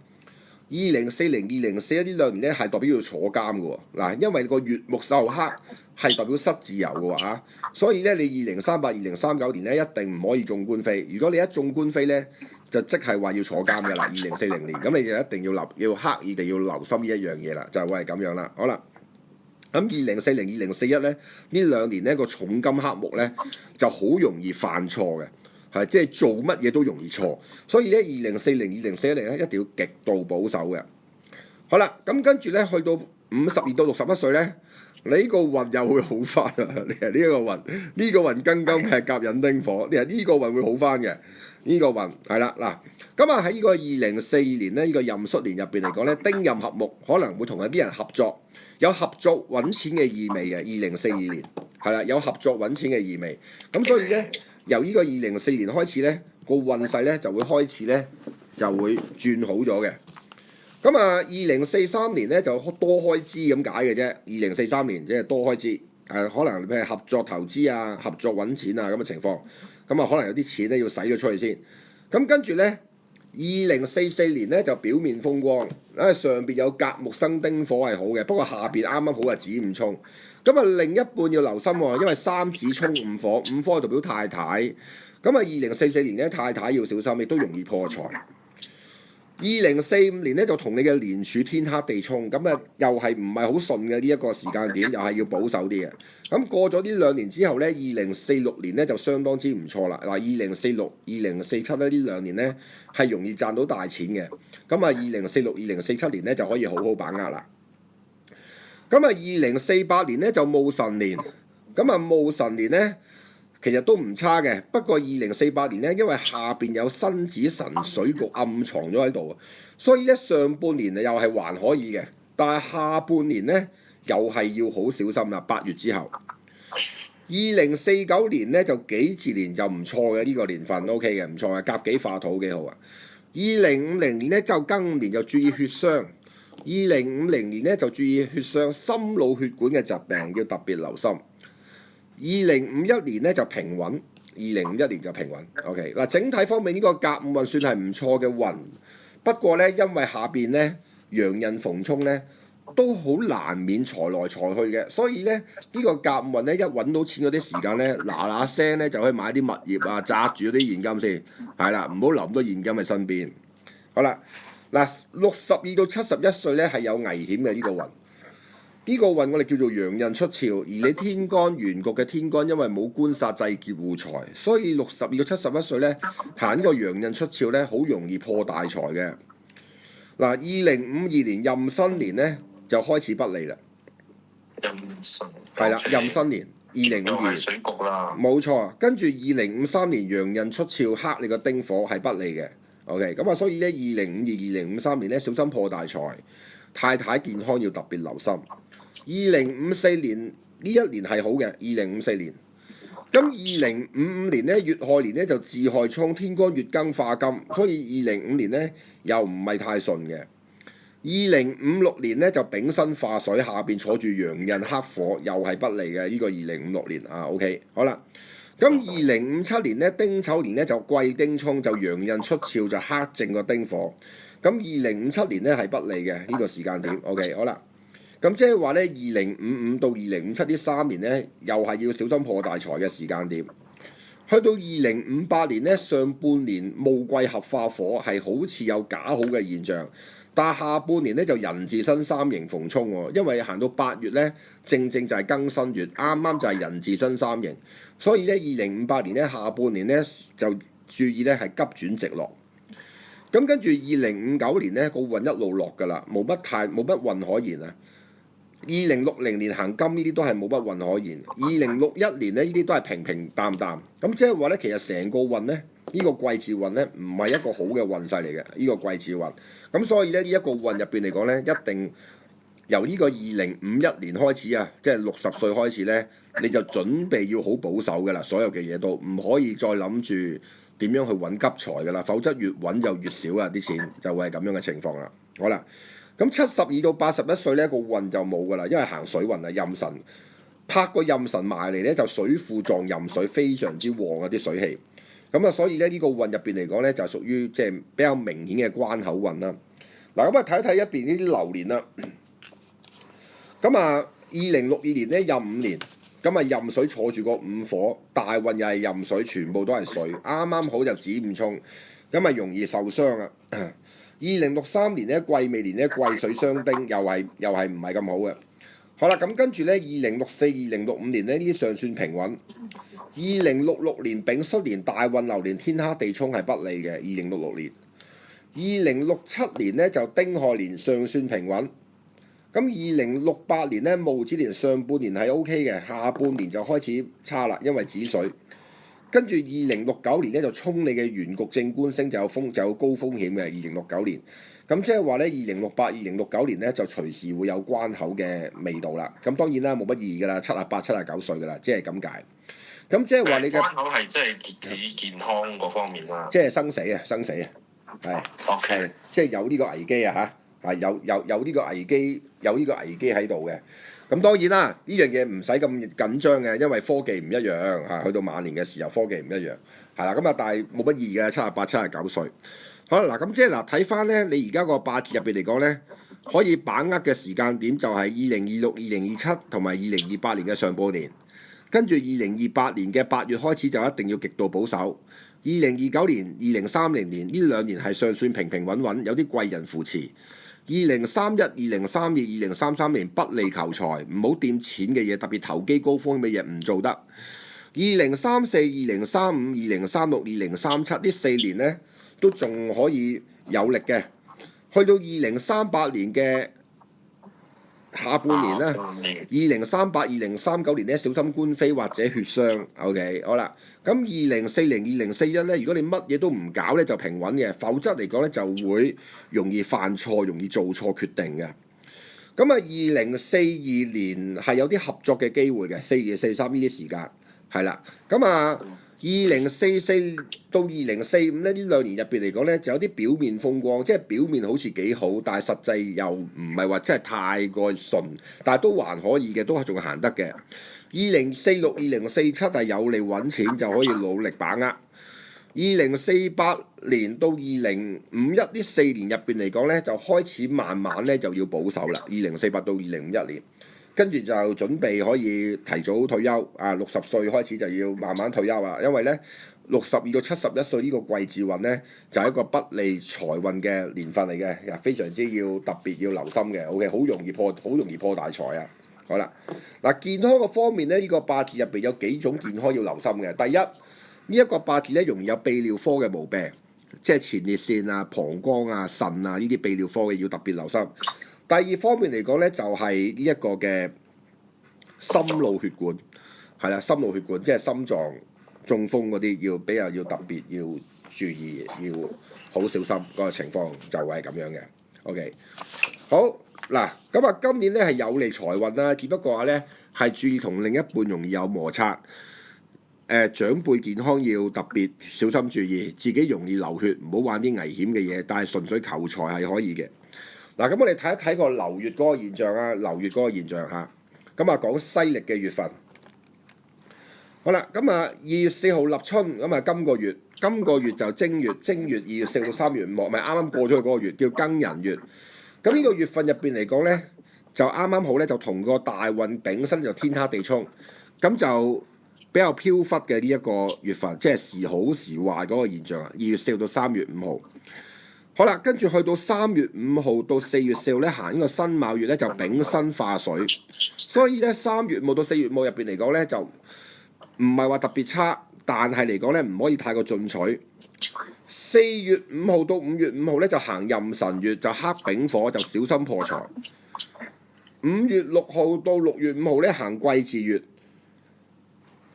[SPEAKER 1] ，2040、2041呢兩年咧係代表要坐監嘅喎嗱，因為個月木受克係代表失自由嘅喎嚇，所以咧你2038、2039年咧一定唔可以中官非。如果你一中官非咧，就即係話要坐監嘅啦。2040年咁你就一定要刻意地要留心呢一樣嘢啦，就會係咁樣啦。好啦，咁2040、2041咧呢兩年呢個重金克木咧就好容易犯錯嘅，係即係做乜嘢都容易錯，所以咧2040、2041咧一定要極度保守嘅。好啦，咁跟住咧去到52到61歲咧，你個運又會好翻啊！你係呢個運，呢個運庚金係甲寅丁火，你係呢個運會好翻嘅。呢個運係啦嗱，咁啊喺呢個2042年咧，呢個壬戌年入邊嚟講咧，丁壬合木可能會同一啲人合作，有合作揾錢嘅意味嘅。2042年係啦，有合作揾錢嘅意味。咁所以咧，由呢個2042年開始咧，個運勢咧就會開始咧就會轉好咗嘅。咁啊，2043年咧就多開支咁解嘅啫。2043年即係多開支，可能譬如合作投資啊、合作揾錢啊咁嘅情況。咁啊，可能有啲錢咧要使咗出去先。咁跟住咧，2044年咧就表面風光，上邊有甲木生丁火係好嘅，不過下邊啱啱好係子午衝。咁啊，另一半要留心喎，因為三子衝午火，午火代表太太。咁啊，2044年咧太太要小心，亦都容易破財。2045年咧就同你嘅年柱天克地衝，咁啊又係唔係好順嘅呢一個時間點，又係要保守啲嘅。咁過咗呢兩年之後咧，2046年咧就相當之唔錯啦。嗱，2046、2047咧呢兩年咧係容易賺到大錢嘅。咁啊，2046、2047年咧就可以好好把握啦。咁啊，2048年咧就戊辰年，咁啊戊辰年咧其實都唔差嘅，不過2048年咧，因為下邊有申子辰水局暗藏咗喺度啊，所以咧上半年又係還可以嘅，但係下半年咧又係要好小心啦。8月之後，2049年咧就己巳年就唔錯嘅，呢個年份 OK 嘅，唔錯嘅，甲己化土幾好啊。2050年咧就庚午年就注意血傷，2050年咧就注意血傷，心腦血管嘅疾病要特別留心。2051年咧就平穩，2051年就平穩。OK 嗱，整體方面呢個甲午運算係唔錯嘅運，不過咧因為下邊咧陽刃逢沖咧都好難免財來財去嘅，所以咧呢個甲午運咧一揾到錢嗰啲時間咧嗱嗱聲咧就可以買啲物業啊，揸住啲現金先，係啦，唔好留咁多現金喺身邊。好啦，嗱62到71歲咧係有危險嘅呢個運。呢個運我哋叫做陽刃出鞘，而你天干原局嘅天干因為冇官殺制劫護財，所以62到71歲咧行呢個陽刃出鞘咧，好容易破大財嘅。嗱，2052年壬申年咧就開始不利啦。
[SPEAKER 2] 壬申
[SPEAKER 1] 係啦，壬申年2052年
[SPEAKER 2] 水局啦，
[SPEAKER 1] 冇錯。跟住2053年陽刃出鞘克你個丁火係不利嘅。OK，咁啊，所以咧2052、2053年咧小心破大財，太太健康要特別留心。2054年呢一年係好嘅，2054年。咁2055年咧，乙亥年咧就巳亥衝，天干月庚化金，所以2055年咧又唔係太順嘅。2056年咧就丙辛化水，下邊坐住陽刃克火，又係不利嘅。呢個2056年啊 ，OK， 好啦。咁2057年咧丁丑年咧就癸丁衝，就陽刃出鞘就克正個丁火。咁2057年咧係不利嘅呢個時間點 ，OK， 好啦。咁即係話咧，2055到2057呢3年咧，又係要小心破大財嘅時間點。去到2058年咧，上半年戊癸合化火係好似有假好嘅現象，但係下半年咧就壬巳申三刑逢衝喎，因為行到8月咧，正正就係庚申月，啱啱就係壬巳申三刑，所以咧2058年咧下半年咧就注意咧係急轉直落。咁跟住2059年咧個運一路落㗎啦，冇乜運可言啊。2060年行金呢啲都係冇乜運可言，2061年咧呢啲都係平平淡淡。咁即係話咧，其實成個運咧呢個癸巳運咧唔係一個好嘅運勢嚟嘅，呢個癸巳運。咁所以咧呢一個運入邊嚟講咧，一定由呢個2051年開始啊，即係60歲開始咧，你就準備要好保守㗎啦，所有嘅嘢都唔可以再諗住點樣去揾急財㗎啦，否則越揾就越少啊，啲錢就會係咁樣嘅情況啦。好啦。咁72到81歲咧個運就冇㗎啦，因為行水運啊，壬辰拍個壬辰埋嚟咧就水庫撞壬水，非常之旺啊啲水氣。咁啊，所以咧呢個運入邊嚟講咧就屬於即係比較明顯嘅關口運啦。嗱，咁啊睇一睇一邊呢啲流年啦。咁啊2062年咧壬午年，咁啊壬水坐住個午火，大運又係壬水，全部都係水，啱啱好就子午衝，咁啊容易受傷啊。2063年咧癸未年咧癸水相丁，又係唔係咁好嘅。好啦，咁跟住咧，2064、2065年呢，呢啲尚算平穩。2066年丙戌年大運流年天克地沖係不利嘅。2066年，2067年呢就丁亥年尚算平穩。咁2068年呢戊子年上半年係 OK 嘅，下半年就開始差啦，因為子水。跟住2069年咧就沖你嘅原局正官星就有高風險嘅。2069年，咁即係話咧2068、2069年咧就隨時會有關口嘅味道啦。咁當然啦，冇乜意義㗎啦，78、79歲㗎啦，即係咁解。咁即係話你嘅
[SPEAKER 2] 關口係即係指健康嗰方面啦，
[SPEAKER 1] 即係生死啊，係
[SPEAKER 2] OK，
[SPEAKER 1] 即係有呢個危機啊嚇，有呢個危機，有呢個危機喺度嘅。咁當然啦，呢樣嘢唔使咁緊張嘅，因為科技唔一樣嚇，去到晚年嘅時候科技唔一樣，係啦。咁啊，但係冇乜意義嘅，78、79歲。好啦，嗱咁即係嗱睇翻咧，你而家個八字入邊嚟講咧，可以把握嘅時間點就係2026、2027同埋2028年嘅上半年，跟住2028年嘅8月開始就一定要極度保守。2029年、2030年呢兩年係尚算平平穩穩，有啲貴人扶持。2031、2032、2033年不利求財，唔好掂錢嘅嘢，特別投機高風險嘅嘢唔做得。2034、2035、2036、2037呢四年呢，都仲可以有力嘅。去到2038年嘅下半年咧，2038、2039年咧小心官非或者血傷。OK， 好啦，咁2040、2041咧，如果你乜嘢都唔搞咧，就平穩嘅；否則嚟講咧，就會容易犯錯，容易做錯決定嘅。咁啊，2042年係有啲合作嘅機會嘅，42、43呢啲時間係啦。咁啊，2044到2045咧，呢兩年入邊嚟講咧，就有啲表面風光，即係表面好似幾好，但係實際又唔係話真係太過順，但係都還可以嘅，都係仲行得嘅。2046、2047係有利揾錢，就可以努力把握。2048年到2051呢四年入邊嚟講咧，就開始慢慢咧就要保守啦。2048到2051年。跟住就準備可以提早退休啊，60歲開始就要慢慢退休啦。因為咧62到71歲呢個貴字運咧就係一個不利財運嘅年份嚟嘅，非常之特別要留心嘅。OK，好容易破大財啊！好啦，嗱健康個方面咧，呢個八字入邊有幾種健康要留心嘅。第一，呢一個八字咧容易有泌尿科嘅毛病，即係前列腺啊、膀胱啊、腎啊呢啲泌尿科嘅要特別留心。第二方面嚟講咧，就係呢一個嘅心腦血管，係啦，心腦血管即係心臟中風嗰啲，要比較要特別要注意，要好小心嗰個情況就係咁樣嘅。OK， 好嗱，咁啊今年咧係有利財運啦，只不過話咧係注意同另一半容易有摩擦。長輩健康要特別小心注意，自己容易流血，唔好玩啲危險嘅嘢，但係純粹求財係可以嘅。嗱，咁我哋睇一睇個流月嗰個現象啊，流月嗰個現象嚇，咁啊講西歷嘅月份。好啦，咁啊2月4號立春，咁啊今個月就正月2月4到3月5，咪啱啱過咗去嗰個月叫庚寅月。咁呢個月份入邊嚟講咧，就啱啱好咧，就同個大運丙申就天克地沖，咁就比較飄忽嘅呢一個月份，即係時好時壞嗰個現象啊。2月4號到3月5號。好啦，跟住去到3月5號到4月4號咧，行呢個辛卯月咧就丙辛化水，所以咧3月5號到4月5號入邊嚟講咧就唔係話特別差，但係嚟講咧唔可以太過進取。4月5號到5月5號咧就行壬辰月，就克丙火，就小心破財。5月6號到6月5號咧行癸巳月，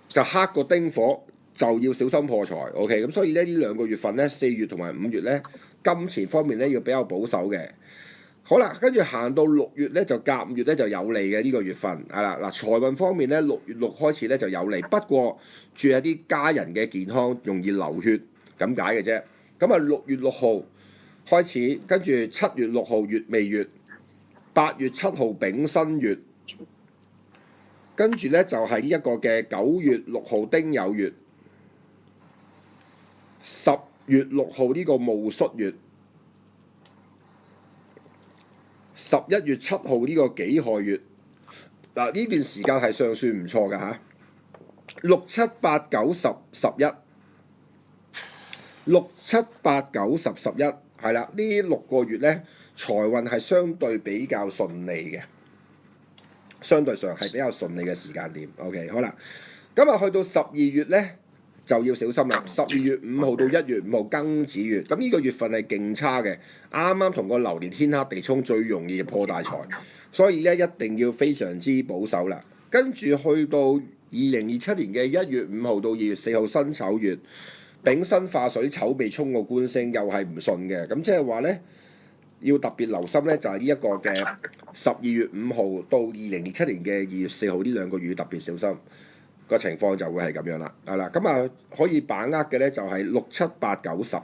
[SPEAKER 1] 就克個丁火，就要小心破財。OK， 咁所以咧呢兩個月份咧4月同埋5月咧。金錢方面咧要比較保守嘅。好啦，跟住行到6月咧就甲午月咧就有利嘅呢個月份係啦。嗱，財運方面咧6月6開始咧就有利，不過注意一啲家人嘅健康容易流血咁解嘅啫。咁啊6月6號開始，跟住7月6號乙未月，8月7號丙申月，跟住咧就係呢一個嘅9月6號丁酉月，10月6號呢個戊戌月，11月7號呢個己亥月。嗱，呢段時間係尚算唔錯㗎嚇。6、7、8、9、10、11，6、7、8、9、10、11係啦。呢6個月咧財運係相對比較順利嘅。相對上係比較順利嘅時間點。OK， 好啦，咁啊去到12月咧就要小心啦。12月5號到1月5號庚子月，咁呢個月份係勁差嘅，啱啱同個流年天克地沖最容易嘅破大財，所以咧一定要非常之保守啦。跟住去到2027年嘅1月5號到2月4號辛丑月，丙辛化水丑被沖個官星，又係唔順嘅。咁即係話咧，要特別留心咧，就係呢一個嘅12月5號到2027年嘅2月4號呢兩個月特別小心，個情況就會係咁樣啦。係啦，咁啊可以把握嘅咧就係6、7、8、9、10、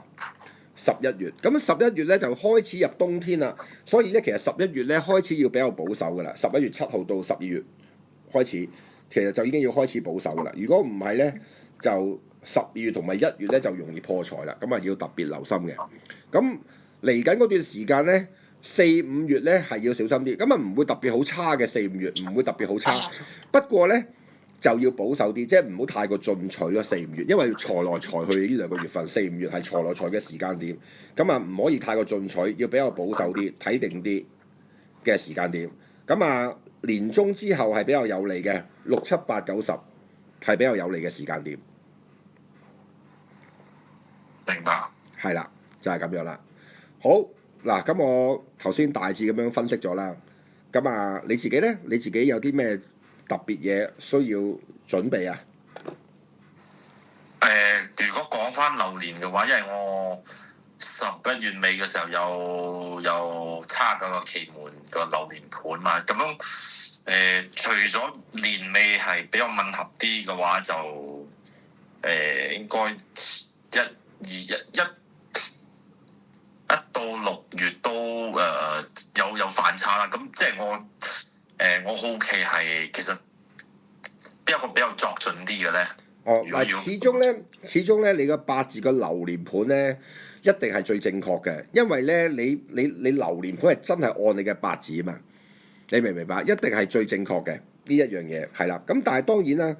[SPEAKER 1] 11月。咁11月咧就開始入冬天啦，所以咧其實11月咧開始要比較保守噶啦。11月7號到12月開始，其實就已經要開始保守噶啦。如果唔係咧，就12月同埋1月咧就容易破財啦。咁啊要特別留心嘅。咁嚟緊嗰段時間咧，4、5月咧係要小心啲。咁啊唔會特別好差嘅4、5月，唔會特別好差。不過咧就要保守啲，即係唔好太過進取咯。4、5月，因為財來財去呢兩個月份，4、5月係財來財嘅時間點。咁啊唔可以太過進取，要比較保守啲，睇定啲嘅時間點。咁啊〜年中之後係比較有利嘅，6、7、8、9、10係比較有利嘅時間點。
[SPEAKER 2] 明白。
[SPEAKER 1] 係啦，就係咁樣啦。好嗱，咁我頭先大致咁樣分析咗啦。咁啊，你自己咧，你自己有啲咩特別嘢需要準備啊？
[SPEAKER 2] 如果講翻流年嘅話，因為我11月尾嘅時候有測嗰個奇門個流年盤嘛，咁樣除咗年尾係比較吻合啲嘅話，就應該一到6月都有反差啦。咁即係我好奇係其實邊一個比較作準啲嘅咧？
[SPEAKER 1] 哦，嗱，始終咧，你個八字個流年盤咧，一定係最正確嘅，因為咧，你流年盤係真係按你嘅八字啊嘛，你明唔明白？一定係最正確嘅呢一樣嘢，係啦。咁但係當然啦，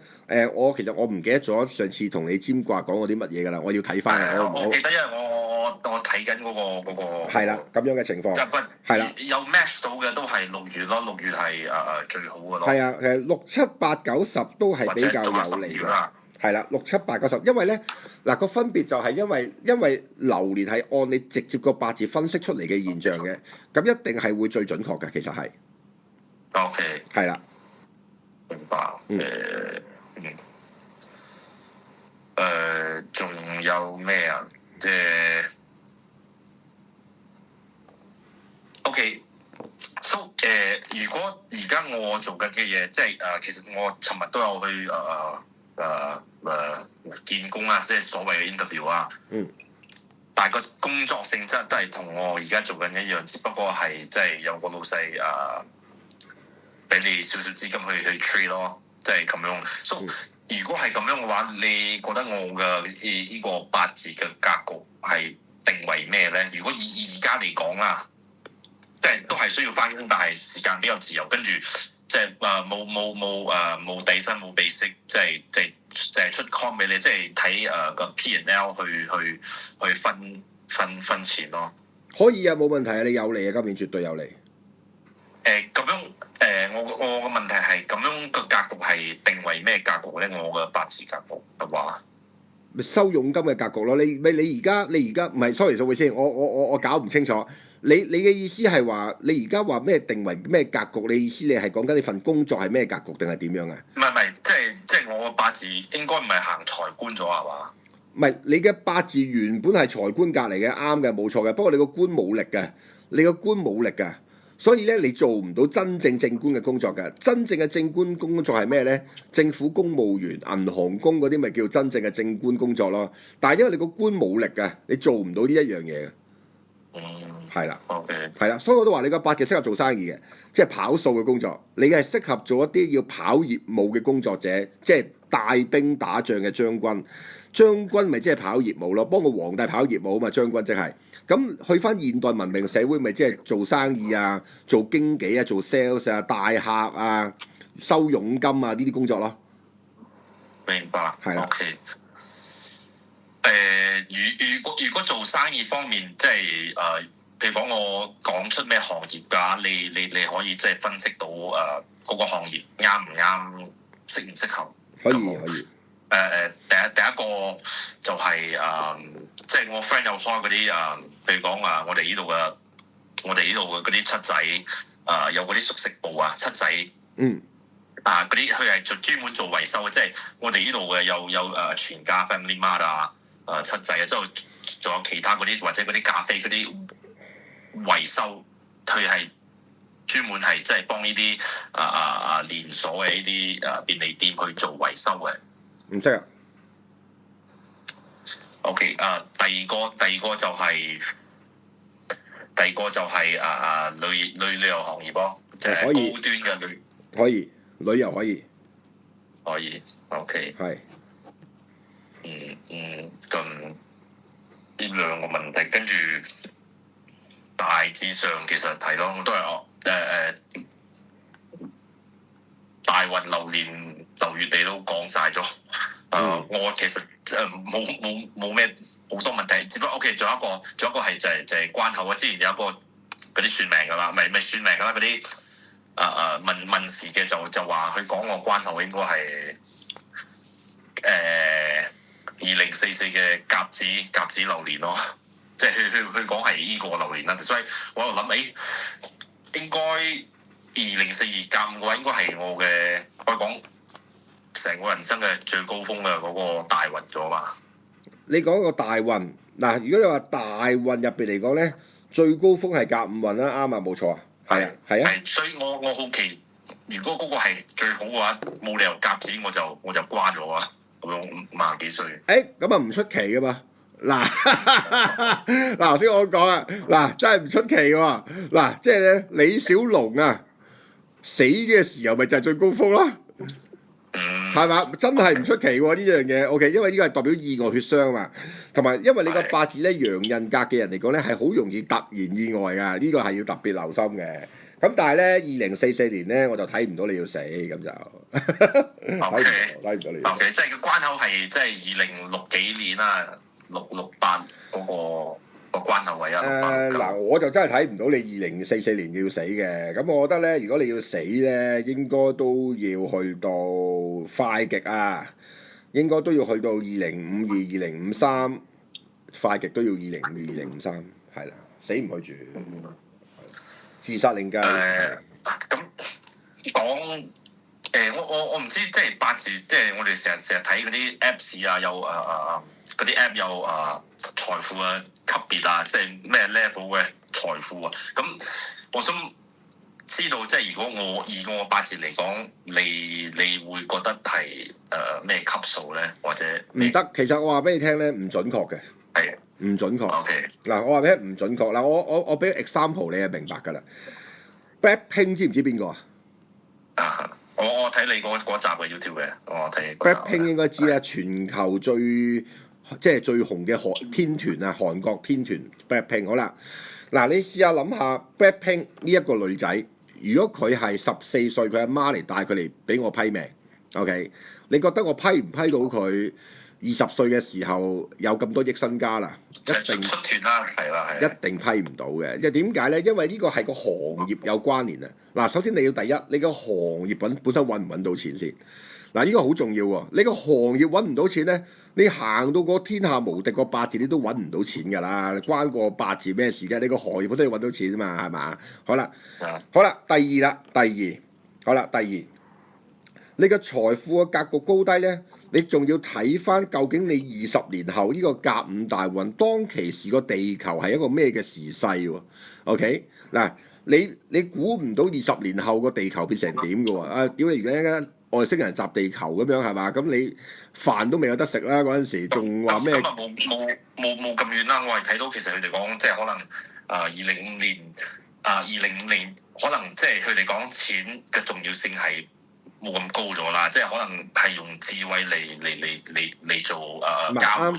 [SPEAKER 1] 其實我唔記得咗上次同你占卦講過啲乜嘢㗎啦，我要睇翻。
[SPEAKER 2] 我記得，因為我睇緊嗰個
[SPEAKER 1] 係啦，咁樣嘅情況。係啦，
[SPEAKER 2] 有 match 到嘅都係6月咯，6月係最好嘅咯。
[SPEAKER 1] 係啊，6、7、8、9、10都係比較有利嘅。係啦，6、7、8、9、10，因為咧嗱個分別就係因為流年係按你直接個八字分析出嚟嘅現象嘅，咁一定係會最準確嘅，其實係。
[SPEAKER 2] OK。
[SPEAKER 1] 係啦。
[SPEAKER 2] 明白。仲有咩啊？即係 OK。如果而家我做緊嘅嘢，即係其實我尋日都有去見工啊，即係所謂嘅 interview 啊。但係個工作性質都係同我而家做緊一樣，只不過係即係有個老細俾你少少資金去 trade 咯，即係咁樣。So 如果係咁樣嘅話，你覺得我嘅呢個八字嘅格局係定為咩咧？如果以而家嚟講啦，即係都係需要翻工，但係時間比較自由，跟住即係冇底薪冇利息，即係出 com 俾你，即係睇個 P&L 去分錢咯。
[SPEAKER 1] 可以啊，冇問題啊，你有利啊，今年絕對有利。
[SPEAKER 2] 咁樣我個問題係咁樣個格局係定為咩格局咧？我嘅八字格局嘅話，
[SPEAKER 1] 收佣金嘅格局咯。你而家唔係 sorry 數會先，我搞唔清楚。你嘅意思係話你而家話咩定為咩格局？你意思你係講緊你份工作係咩格局定係點樣啊？
[SPEAKER 2] 唔係，即係我個八字應該唔係行財官咗係嘛？
[SPEAKER 1] 唔係，你嘅八字原本係財官格嚟嘅，啱嘅，冇錯嘅。不過你個官冇力嘅，你個官冇力嘅，所以咧你做唔到真正官嘅工作嘅。真正嘅正官工作係咩咧？政府公務員、銀行工嗰啲咪叫真正嘅正官工作咯。但係因為你個官冇力嘅，你做唔到呢一樣嘢嘅。係啦，係啦，所以我都話你個八字適合做生意嘅，即係跑數嘅工作。你係適合做一啲要跑業務嘅工作者，即係帶兵打仗嘅將軍。將軍咪即係跑業務咯，幫個皇帝跑業務啊嘛。將軍即係咁去翻現代文明社會，咪即係做生意啊、做經紀啊、做 sales 啊、帶客啊、收佣金啊呢啲工作咯。
[SPEAKER 2] 明白。
[SPEAKER 1] 係啦。
[SPEAKER 2] OK。如果做生意方面，即係譬如講我講出咩行業㗎，你可以即係分析到嗰個行業啱唔啱，適唔適合。
[SPEAKER 1] 可以。
[SPEAKER 2] 第一個就係即係我 friend 有開嗰啲譬如講我哋呢度嘅嗰啲七仔有嗰啲熟食部七仔。嗰啲佢係專門做維修嘅，即係我哋呢度嘅有全家 Family Mart 七仔之後仲有其他嗰啲或者嗰啲咖啡嗰啲維修，佢係專門係即係幫呢啲連鎖嘅呢啲便利店去做維修嘅。
[SPEAKER 1] 唔識啊。
[SPEAKER 2] OK 第二個就係旅遊行業咯，即係高端嘅
[SPEAKER 1] 可以旅遊可以
[SPEAKER 2] OK
[SPEAKER 1] 係
[SPEAKER 2] 咁呢兩個問題，跟住大致上其實係咯，我都係大運流年流月地都講晒咗。我其實冇咩好多問題，只不過 OK，仲有一個係就係關口啊。之前有一個嗰啲算命噶啦，唔係算命噶啦，嗰啲問事嘅就話佢講我關口應該係2044嘅甲子流年咯，即係佢講係呢個流年啦，所以我又諗應該2042甲午嘅話，應該係我嘅可以講成個人生嘅最高峰嘅嗰個大運咗嘛。
[SPEAKER 1] 你講個大運嗱，如果你話大運入邊嚟講咧，最高峰係甲午運啦，啱啊，冇錯啊，係啊。
[SPEAKER 2] 所以我好奇，如果嗰個係最好嘅話，冇理由甲子我就瓜咗啊！咁樣50幾歲。咁啊唔出奇
[SPEAKER 1] 噶嘛。嗱頭先我講啊，嗱真係唔出奇喎。嗱即係咧，李小龍死嘅時候咪就係最高峰咯。係嘛？真係唔出奇喎呢樣嘢。OK，因為呢個係代表意外血傷嘛，同埋因為你個八字咧陽刃格嘅人嚟講咧係好容易突然意外㗎，呢個係要特別留心嘅。咁但係咧2044年咧我就睇唔到你要死咁就睇唔到你。
[SPEAKER 2] OK，即係個關口係即係2060幾年啦，668嗰個關口位
[SPEAKER 1] 嗱，我就真係睇唔到你2044年要死嘅。咁我覺得咧，如果你要死咧，應該都要去到快極應該都要去到2052、2053，快極都要2052、2053，係啦，死唔去住。自殺令計。
[SPEAKER 2] 咁講我唔知，即係八字，即係我哋成日睇嗰啲 Apps 有嗰啲 App 有財富級別即係咩 level 嘅財富咁我想知道，即係如果以我八字嚟講，你會覺得係咩級數咧，或者
[SPEAKER 1] 唔得？其實我話俾你聽咧，唔準確嘅。
[SPEAKER 2] 係。
[SPEAKER 1] 唔準確。
[SPEAKER 2] OK。
[SPEAKER 1] 嗱，我話俾你唔準確。嗱，我俾個 example 你就明白㗎啦。Blackpink 知唔知邊個
[SPEAKER 2] 我睇你嗰集嘅 YouTube 嘅，我睇。
[SPEAKER 1] Blackpink 應該知啦，全球最紅嘅天團韓國天團 Blackpink。好啦，嗱你試下諗下 Blackpink 呢一個女仔，如果佢係14歲，佢阿媽嚟帶佢嚟俾我批命 ，OK？ 你覺得我批唔批到佢20歲嘅時候有咁多億身家啦？一定
[SPEAKER 2] 出團啦，係啦，
[SPEAKER 1] 一定批唔到嘅。因為點解咧？因為呢個係個行業有關聯啊。嗱，首先你要第一，你個行業本身揾唔揾到錢先。嗱，呢個好重要喎。你個行業揾唔到錢咧，你行到個天下無敵個八字，你都揾唔到錢㗎啦。關個八字咩事啫？你個行業本身要揾到錢啊嘛，係嘛？好啦，第二，你個財富嘅格局高低咧，你仲要睇翻究竟你20年後呢個甲午大運當其時個地球係一個咩嘅時勢喎 ？OK 嗱，你估唔到20年後個地球變成點㗎喎？屌你而家外星人襲地球咁樣係嘛？咁你飯都未有得食啦嗰陣時，仲話咩？
[SPEAKER 2] 咁啊冇咁遠啦。我係睇到其實佢哋講即係可能2055年可能即係佢哋講錢嘅重要性係冇咁高咗啦，即係可能係用智慧嚟做交換。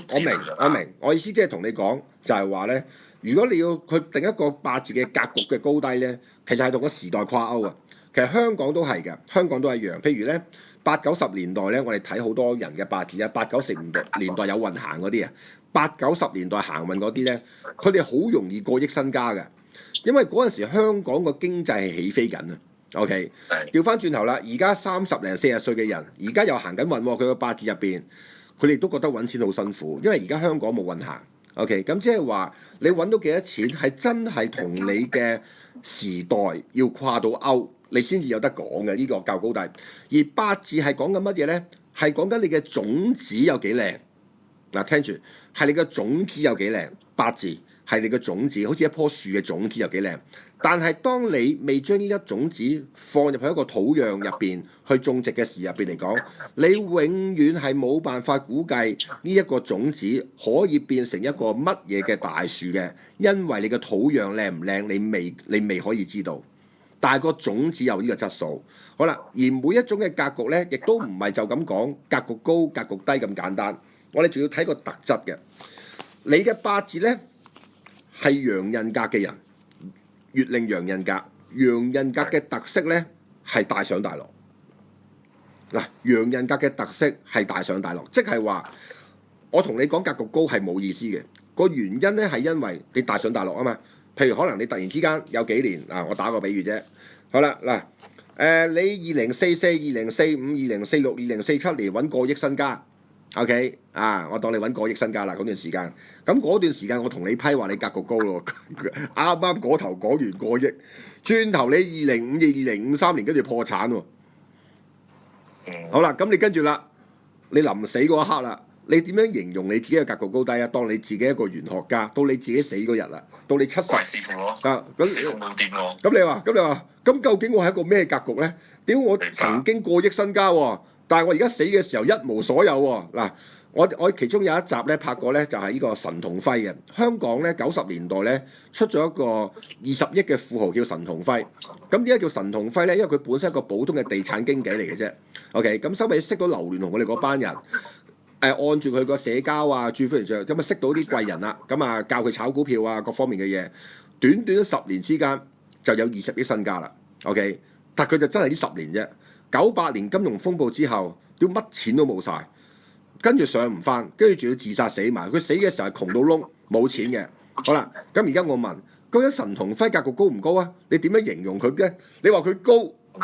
[SPEAKER 1] 我明，我意思即係同你講就係話咧，如果你要佢定一個八字嘅格局嘅高低咧，其實係同個時代掛鈎啊。其實香港都係嘅，香港都係一樣。譬如咧， 80-90年代咧，我哋睇好多人嘅八字啊，80-90年代有運行嗰啲啊，80-90年代行運嗰啲咧，佢哋好容易過億身家嘅，因為嗰陣時香港個經濟係起飛緊啊。OK， 調翻轉頭啦，而家30零40歲嘅人，而家又行緊運喎，佢個八字入邊，佢哋都覺得揾錢好辛苦，因為而家香港冇運行。OK， 咁即係話你揾到幾多錢係真係同你嘅時代要跨到歐，你先至有得講嘅呢個較高低。而八字係講緊乜嘢呢？係講緊你嘅種子有幾靚。嗱，聽住，係你嘅種子有幾靚。八字係你嘅種子，好似一棵樹嘅種子有幾靚。但係當你未將呢一種子放入去一個土壤入邊去種植嘅時入邊嚟講，你永遠係冇辦法估計呢一個種子可以變成一個乜嘢嘅大樹嘅，因為你嘅土壤靚唔靚，你未可以知道。但係個種子有呢個質素。好啦，而每一種嘅格局呢，亦都唔係就咁講格局高、格局低咁簡單。我哋仲要睇個特質嘅。你嘅八字呢，係陽刃格嘅人。月令陽刃格，陽刃格嘅特色咧係大上大落。嗱，陽刃格嘅特色係大上大落，即係話我同你講格局高係冇意思嘅。個原因咧係因為你大上大落啊嘛。譬如可能你突然之間有幾年啊，我打個比喻啫。好啦，嗱，你2044、2045、2046、2047年揾過億身家。OK 啊，我當你揾過億身家啦嗰段時間，咁嗰段時間我同你批話你格局高咯，啱啱嗰頭講完過億，轉頭你2052、2053年跟住破產喎。好啦，咁你跟住啦，你臨死嗰一刻啦，你點樣形容你自己嘅格局高低啊？當你自己一個玄學家，到你自己死嗰日啦，到你70
[SPEAKER 2] 師傅咯，
[SPEAKER 1] 啊，
[SPEAKER 2] 師傅冇掂喎。
[SPEAKER 1] 咁你話，咁究竟我係一個咩格局咧？屌我曾經過億身家喎，但係我而家死嘅時候一無所有喎。嗱，我其中有一集咧拍過咧，就係呢個神同輝嘅。香港咧90年代咧出咗一個20億嘅富豪叫神同輝。咁點解叫神同輝咧？因為佢本身係一個普通嘅地產經紀嚟嘅啫。OK，咁收尾識到劉鑾雄我哋嗰班人，按住佢個社交啊，住飛嚟咁啊識到啲貴人啦，咁啊教佢炒股票啊各方面嘅嘢，短短10年之間就有20億身家啦。OK。但佢就真係呢10年啫，98年金融風暴之後，屌乜錢都冇晒，跟住上唔翻，跟住仲要自殺死埋。佢死嘅時候係窮到窿，冇錢嘅。好啦，咁而家我問，究竟神同輝格局高唔高啊？你點樣形容佢嘅？你話佢高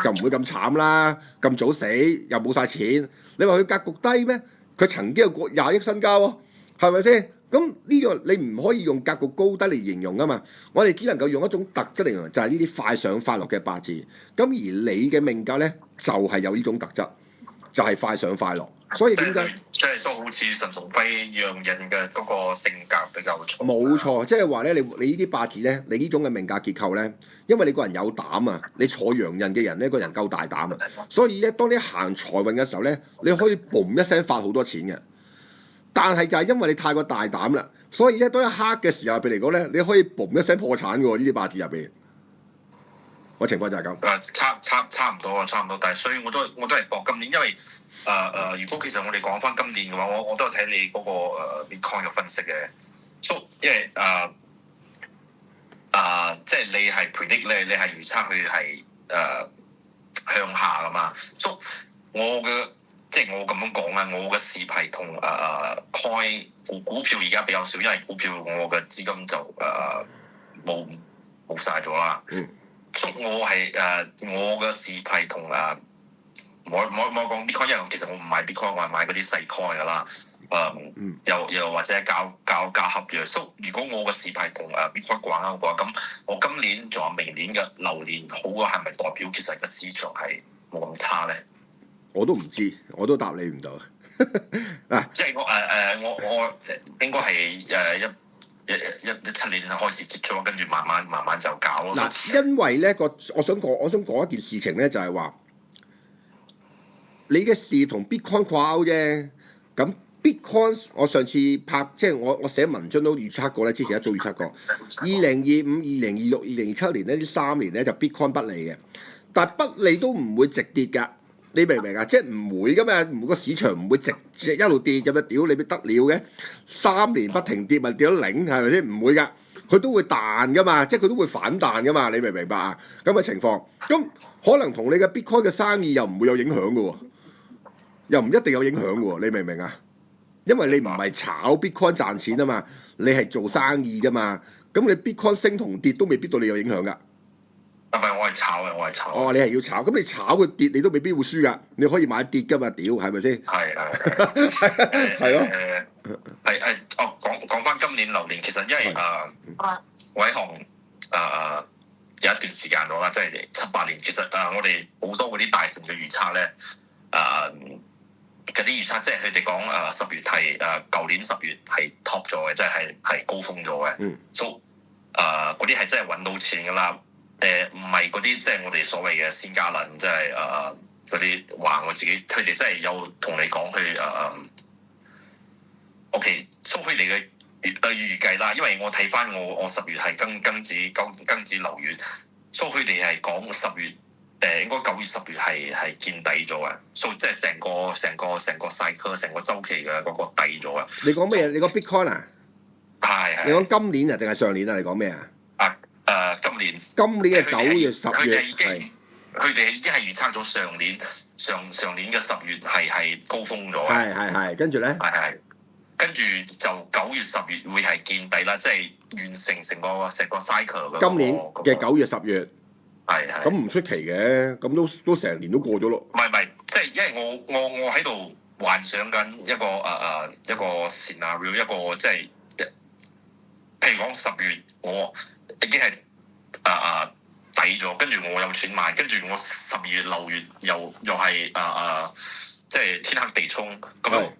[SPEAKER 1] 就唔會咁慘啦，咁早死又冇晒錢。你話佢格局低咩？佢曾經有過20億身家喎，係咪先？咁呢個你唔可以用格局高低嚟形容啊嘛，我哋只能夠用一種特質嚟形容，就係呢啲快上快落嘅八字。咁而你嘅命格咧，就係有呢種特質，就係快上快落。所以點解？
[SPEAKER 2] 即係都好似神同輝陽刃嘅嗰個性格比較重。
[SPEAKER 1] 冇錯，即係話咧，你呢啲八字咧，你呢種嘅命格結構咧，因為你個人有膽啊，你坐陽刃嘅人咧，個人夠大膽啊，所以咧，當你行財運嘅時候咧，你可以嘣一聲發好多錢嘅。但係就係因為你太過大膽啦，所以咧當一黑嘅時候入邊嚟講咧，你可以嘣一聲破產嘅喎，呢啲八字入邊，個情況就係咁。
[SPEAKER 2] 差唔多啊，差唔多。但係所以我都係搏今年，因為如果其實我哋講翻今年嘅話，我都係睇你嗰個Bitcoin 嘅分析嘅，因為即係你係 predict 你係預測佢係向下噶嘛，我嘅。即係我咁樣講啊，我嘅視頻同開股票而家比較少，因為股票我嘅資金就冇晒咗啦。所以我係我嘅視頻同冇講 Bitcoin，因為其實我唔買 Bitcoin，我係買嗰啲細 coin 噶啦。又或者搞合約。所以如果我嘅視頻同Bitcoin 掛鈎嘅話，咁我今年仲有明年嘅流年好啊，係咪代表其實個市場係冇咁差咧？
[SPEAKER 1] 我都唔知，我都答你唔到啊！
[SPEAKER 2] 即係我應該係17年開始接觸，跟住慢慢就搞咯。
[SPEAKER 1] 嗱，因為咧我想講一件事情咧，就係話你嘅事同 Bitcoin 掛鈎啫。咁 Bitcoin 我上次拍即係我寫文章都預測過咧，之前一早預測過2025、2026、2027年呢3年咧就 Bitcoin 不利嘅，但係不利都唔會直跌㗎。你明唔明啊？即係唔會噶嘛，個市場唔會直一路跌咁樣，屌你咪得了嘅？3年不停跌咪跌到0，係咪先？唔會噶，佢都會彈噶嘛，即係佢都會反彈噶嘛，你明唔明白啊？咁嘅情況，咁可能同你嘅 Bitcoin 嘅生意又唔會有影響噶喎。又唔一定有影響喎，你明唔明啊？因為你唔係炒 Bitcoin 賺錢啊嘛，你係做生意㗎嘛，咁你 Bitcoin 升同跌都未必對你有影響㗎。
[SPEAKER 2] 唔係，我係炒嘅，我係炒。
[SPEAKER 1] 哦，你係要炒，咁你炒佢跌，你都未必會輸㗎。你可以買跌㗎嘛，屌係咪先？
[SPEAKER 2] 係
[SPEAKER 1] 係咯。
[SPEAKER 2] 講翻今年流年，其實因為我喺行有一段時間咗啦，即係7-8年。其實我哋好多嗰啲大神嘅預測咧，嗰啲預測即係佢哋講10月係舊年10月係 top 咗嘅，即係高峰咗嘅。所以嗰啲係真係揾到錢㗎啦。唔係嗰啲即係我哋所謂嘅仙家論，即係嗰啲話我自己，佢哋真係有同你講去OK，蘇佢哋嘅預計啦，因為我睇翻我10月係庚子流月，蘇佢哋係講10月應該9月10月係見底咗嘅，所以即係成個 cycle 成個週期嘅嗰個底咗啊！
[SPEAKER 1] 你講咩？你講 Bitcoin 啊？
[SPEAKER 2] 係。
[SPEAKER 1] 你講今年啊定係上年啊？你講咩啊？
[SPEAKER 2] 今年
[SPEAKER 1] 嘅9月10月
[SPEAKER 2] 佢哋已經係預測咗上年嘅10月係高峰咗。
[SPEAKER 1] 係，跟住咧？
[SPEAKER 2] 跟住就9月10月會係見底啦，即係完成成個 cycle 嘅。
[SPEAKER 1] 今年嘅9月10月。
[SPEAKER 2] 係。
[SPEAKER 1] 咁唔出奇嘅，咁都成年都過咗咯。
[SPEAKER 2] 唔係，即係因為我喺度幻想緊一個 scenario， 一個即係譬如講10月我已經係底咗，跟住我有錢買，跟住我12月流月又係即係天黑地沖咁樣。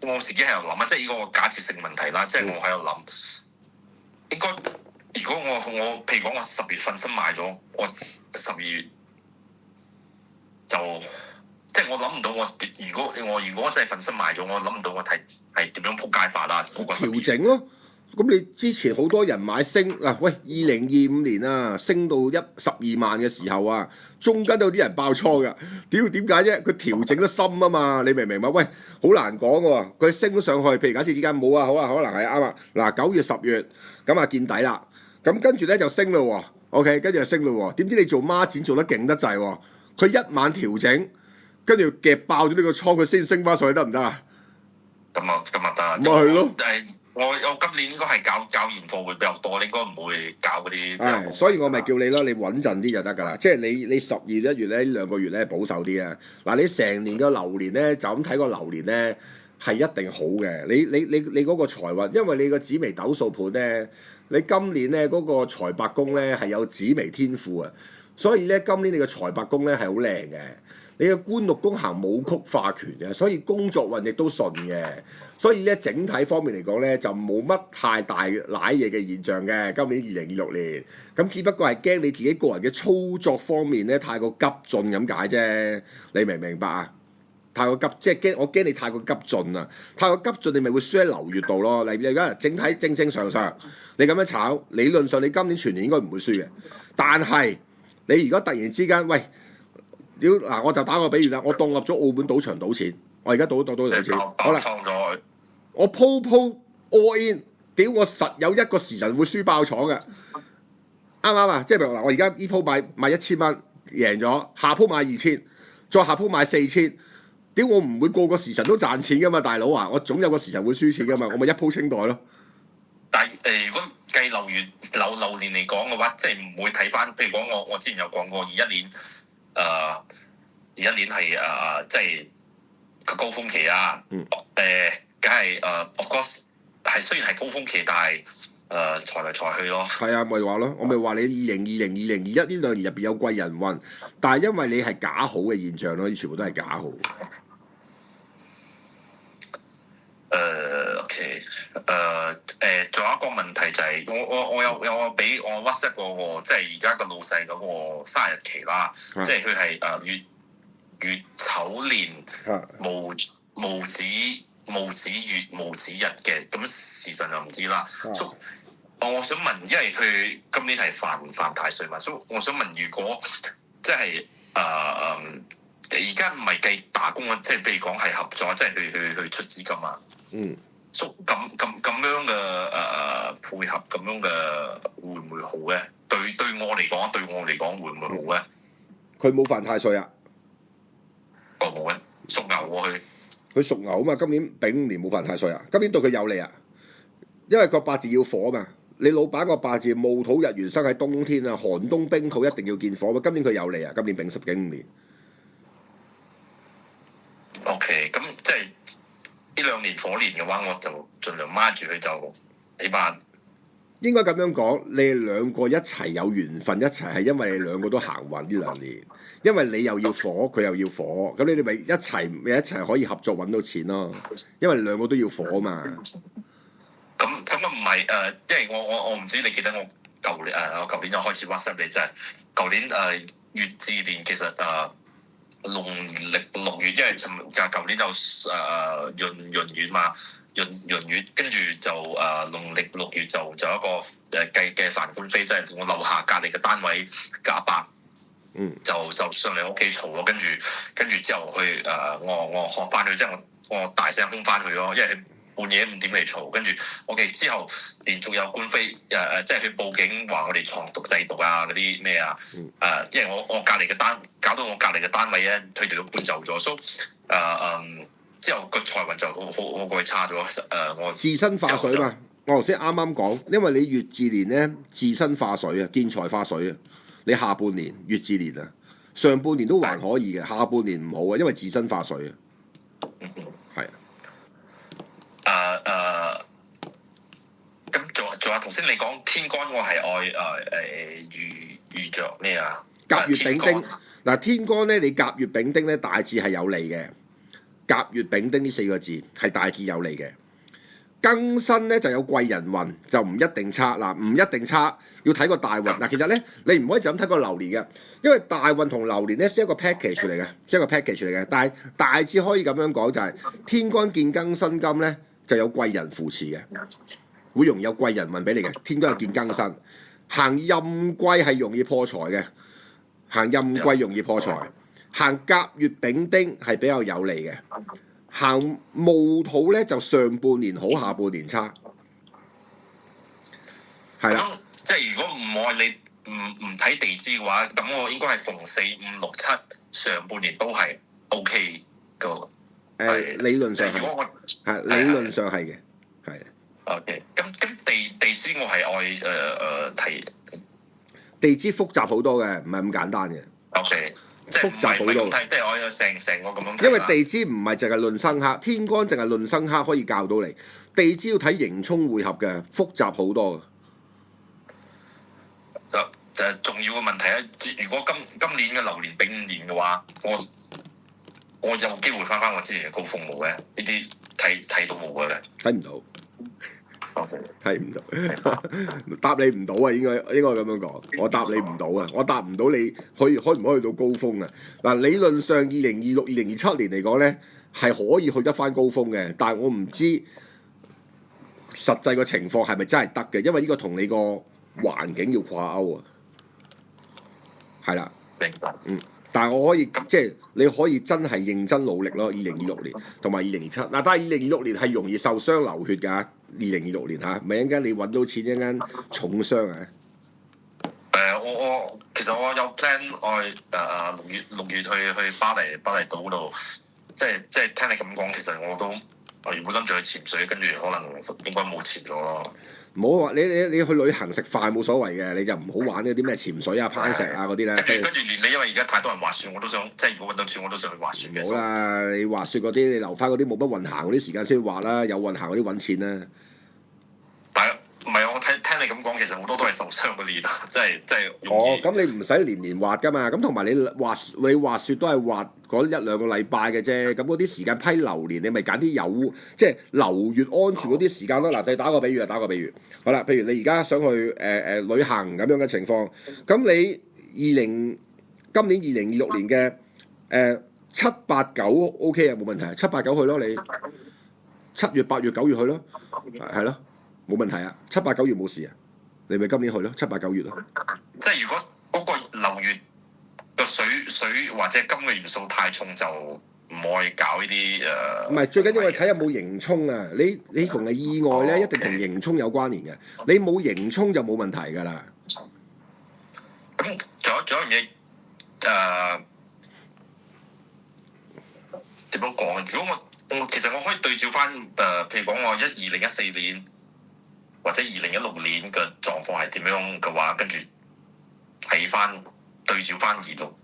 [SPEAKER 2] 我自己喺度諗啊，即係呢個假設性問題啦，即係我喺度諗，應該如果我譬如講我10月份先買咗，我12月就即係我諗唔到如果真係份身賣咗，我諗唔到我係點樣撲街法啦，嗰個
[SPEAKER 1] 調整咯。咁你之前好多人買升嗱，喂，2025年啊，升到12萬嘅時候啊，中間都有啲人爆倉㗎。屌點解啫？佢調整得深啊嘛，你明唔明嘛？喂，好難講喎。佢升咗上去，譬如假設之間冇啊，好啊，可能係啱啊。嗱，9月10月咁啊見底啦，咁跟住咧就升咯喎。OK，跟住就升咯喎。點知你做孖展做得勁得滯喎？佢一晚調整，跟住夾爆咗呢個倉，佢先升翻上去得唔得啊？
[SPEAKER 2] 咁啊得。
[SPEAKER 1] 咪係咯。
[SPEAKER 2] 我今年應該係搞現貨會比較多，你應該唔會搞嗰啲。
[SPEAKER 1] 所以我咪叫你咯，你穩陣啲就得㗎啦。即係你12月1月咧呢2個月咧保守啲啊。嗱，你成年嘅流年咧就咁睇個流年咧係一定好嘅。你嗰個財運，因為你個紫微斗數盤咧，你今年咧嗰個財帛宮咧係有紫微天賦啊，所以咧今年你個財帛宮咧係好靚嘅。你嘅官祿宮行武曲化權嘅，所以工作運亦都順嘅。所以咧整體方面嚟講咧就冇乜太大瀨嘢嘅現象嘅。今年2026年，咁只不過係驚你自己個人嘅操作方面咧太過急進咁解啫。你明唔明白啊？太過急，即係我驚你太過急進啊！太過急進你咪會輸喺流月度咯。你而家整體正正常常，你咁樣炒，理論上你今年全年應該唔會輸嘅。但係你如果突然之間，喂，屌嗱，我就打個比喻啦，我當入咗澳門賭場賭錢，我而家賭錢，好啦。我鋪 all in， 屌我實有一個時辰會輸爆廠嘅，啱唔啱啊？即係譬如嗱，我而家呢鋪買1000蚊贏咗，下鋪買2000，再下鋪買4000，屌我唔會個個時辰都賺錢噶嘛，大佬啊！我總有個時辰會輸錢噶嘛，我咪一鋪清袋咯。
[SPEAKER 2] 但係如果計流年嚟講嘅話，即係唔會睇翻，譬如講我之前有講過21年21年係即係個高峰期啊。梗係of course 係雖然係高峰期，但係財嚟財去咯。係啊，咪話咯，我咪話你2020、2021呢2年入邊有貴人運，但係因為你係假好嘅現象咯，全部都係假好。OK，仲有一個問題就係我有俾我 WhatsApp 嗰個，即係而家個老細嗰個生日期啦，即係佢係月丑年戊子月戊子日嘅，咁時辰就唔知啦。我想問，因為佢今年係犯太歲嘛，所以我想問，如果即係而家唔係計打工啊，即係譬如講係合作，即係去出資金啊。咁樣嘅配合，咁樣嘅會唔會好咧？對我嚟講會唔會好咧？佢冇犯太歲啊。喎佢。
[SPEAKER 1] 佢屬牛啊嘛，今年丙午年冇犯太歲啊，今年對佢有利啊，因為個八字要火啊嘛。你老闆個八字戊土日元生喺冬天啊，寒冬冰土一定要見火嘛。今年佢有利啊，今年丙午年。
[SPEAKER 2] OK，咁即係呢兩年火年嘅話，我就盡量孖住佢，就起碼
[SPEAKER 1] 應該咁樣講，你哋兩個一齊有緣分一齊，係因為你兩個都行運呢兩年，因為你又要火，佢又要火，咁你哋咪一齊可以合作揾到錢咯。因為你兩個都要火嘛。
[SPEAKER 2] 咁啊唔係因為我唔知你記得我舊年就開始 WhatsApp 你，就係舊年月至年其實農曆6月，因為舊年有閏月嘛，閏月跟住就農曆6月就一個計嘅凡官非，即係我樓下隔離嘅單位嘅阿伯，就上嚟屋企嘈咯，跟住之後去我學翻佢，即係我大聲轟翻佢咯，因為半夜5點嚟嘈，跟住OK之後連續有官非即係去報警話我哋藏毒製毒啊嗰啲咩啊因為我隔離嘅搞到我隔離嘅單位咧，佢哋都搬走咗，所以之後個財運就好鬼差咗我
[SPEAKER 1] 自身化水嘛，我頭先啱啱講，因為你月至年咧自身化水啊，見財化水啊，你下半年月至年啊，上半年都還可以嘅，下半年唔好啊，因為自身化水啊，係
[SPEAKER 2] 咁仲有頭先你講天干，我係愛遇着咩啊？
[SPEAKER 1] 甲乙丙丁嗱，天干咧，你甲乙丙丁咧大致係有利嘅，甲乙丙丁呢4個字係大致有利嘅。庚辛咧就有貴人運，就唔一定差嗱，唔一定差，要睇個大運嗱。其實咧你唔可以就咁睇個流年嘅，因為大運同流年咧係一個 package 嚟嘅，係一個 package 嚟嘅。但係大致可以咁樣講就係、天干見庚辛金咧就有貴人扶持嘅，會容易有貴人運俾你嘅。天干又見庚辛，行壬癸係容易破財嘅，行壬癸容易破財，行甲乙丙丁係比較有利嘅。行戊土咧就上半年好，下半年差，係啦。
[SPEAKER 2] 即係如果唔愛你唔睇地支嘅話，咁我應該係逢4、5、6、7上半年都係 OK 嘅。
[SPEAKER 1] 理論上
[SPEAKER 2] 如果我
[SPEAKER 1] 係理論上係嘅，係。
[SPEAKER 2] OK，咁地支我係愛睇
[SPEAKER 1] 地支複雜好多嘅，唔係咁簡單嘅。
[SPEAKER 2] OK。即係
[SPEAKER 1] 複雜好多，
[SPEAKER 2] 即係我有成個咁樣睇。
[SPEAKER 1] 因為地支唔係淨係論生克，天干淨係論生克可以教到你，地支要睇刑沖會合嘅，複雜好多嘅。
[SPEAKER 2] 就重要嘅問題咧，如果今年嘅流年丙午年嘅話，我有機會翻我之前嘅高峰冇嘅，呢啲睇到冇嘅咧，
[SPEAKER 1] 睇唔到。睇唔到，答你唔到啊！應該咁樣講，我答你唔到啊！我答唔到你可唔可以去到高峰啊？嗱，理論上2026、2027年嚟講咧，係可以去得翻高峰嘅，但係我唔知實際個情況係咪真係得嘅，因為呢個同你個環境要掛鈎啊。係啦，
[SPEAKER 2] 明白。
[SPEAKER 1] 但係我可以即係你可以真係認真努力咯。2026年同埋2027嗱，但係2026年係容易受傷流血㗎。2026年嚇，咪一陣間你揾到錢，一陣間重傷啊！
[SPEAKER 2] 我其實我有 plan 我6月去巴厘島度，即係聽你咁講，其實我都原本諗住去潛水，跟住可能應該冇潛咗咯。
[SPEAKER 1] 唔好話你去旅行食飯冇所謂嘅，你就唔好玩嗰啲咩潛水啊、攀石啊嗰啲咧。
[SPEAKER 2] 跟住連你，因為而家太多人滑雪，我都想即係如果揾到錢，我都想去滑雪嘅。
[SPEAKER 1] 好啦，你滑雪嗰啲，你留翻嗰啲冇乜運行嗰啲時間先滑啦，有運行嗰啲揾錢啦。
[SPEAKER 2] 但係唔係我聽你咁講，其實好多都係受傷嗰啲啦，即係容易。
[SPEAKER 1] 哦，咁你唔使年滑噶嘛，咁同埋你滑雪都係滑嗰1、2個禮拜嘅啫，咁嗰啲時間批流年，你咪揀啲即係流月安全嗰啲時間咯。嗱，你打個比喻，好啦，譬如你而家想去旅行咁樣嘅情況，咁你今年2026年嘅7、8、9 OK 啊，冇問題，7、8、9去咯，你7月、8月、9月去咯，係咯。冇問題啊，7、8、9月冇事啊，你咪今年去咯，7、8、9月咯。
[SPEAKER 2] 即係如果嗰個流月個水或者金嘅元素太重，就唔可以搞呢啲
[SPEAKER 1] 唔係，最緊要係睇有冇刑沖啊！你逢係意外咧，一定同刑沖有關聯嘅。你冇刑沖就冇問題㗎啦。
[SPEAKER 2] 咁仲有一樣嘢點樣講如果我其實我可以對照翻譬如講我2014年或者2016年嘅狀況係點樣嘅話，跟住睇翻對照翻而度。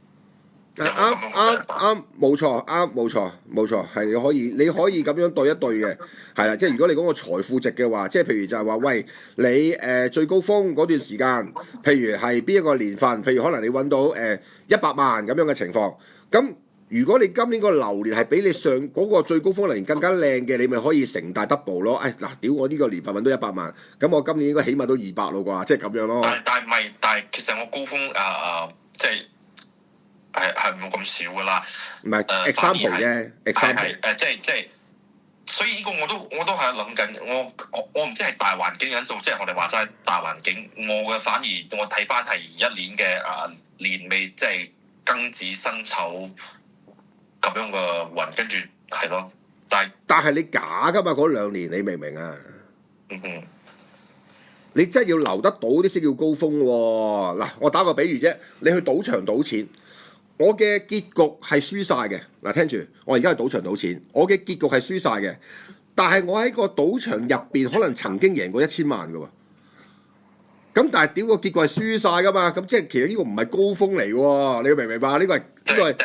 [SPEAKER 1] 啱，冇錯，係你可以咁樣對一對嘅，係啦，即係如果你講個財富值嘅話，即係譬如就係話，喂，你最高峰嗰段時間，譬如係邊一個年份，譬如可能你揾到100萬咁樣嘅情況，咁如果你今年個流年係比你上嗰個最高峰年更加靚嘅，你咪可以成大 double 咯。嗱，屌我呢個年份揾到100萬，咁我今年應該起碼都200咯啩，即係咁樣咯。
[SPEAKER 2] 但係其實我高峰即係。係冇咁少噶啦，
[SPEAKER 1] 唔係 example 啫，example
[SPEAKER 2] 即係，所以呢個我都係諗緊，我唔知係大環境因素，即係我哋話齋大環境，我嘅反而我睇翻係一年嘅年尾，即係庚子辛丑咁樣嘅運，跟住係咯，
[SPEAKER 1] 但係你假噶嘛嗰2年，你明唔明啊？
[SPEAKER 2] 嗯哼，
[SPEAKER 1] 你真係要留得到啲先叫高峰喎。嗱，我打個比喻啫，你去賭場賭錢。我嘅結局係輸晒嘅，嗱，聽住，我而家去賭場賭錢，我嘅結局係輸晒嘅，但係我喺個賭場入邊可能曾經贏過1000萬嘅喎，咁但係屌個結局係輸晒噶嘛，咁即係其實呢個唔係高峰嚟喎，你明唔明白？呢個係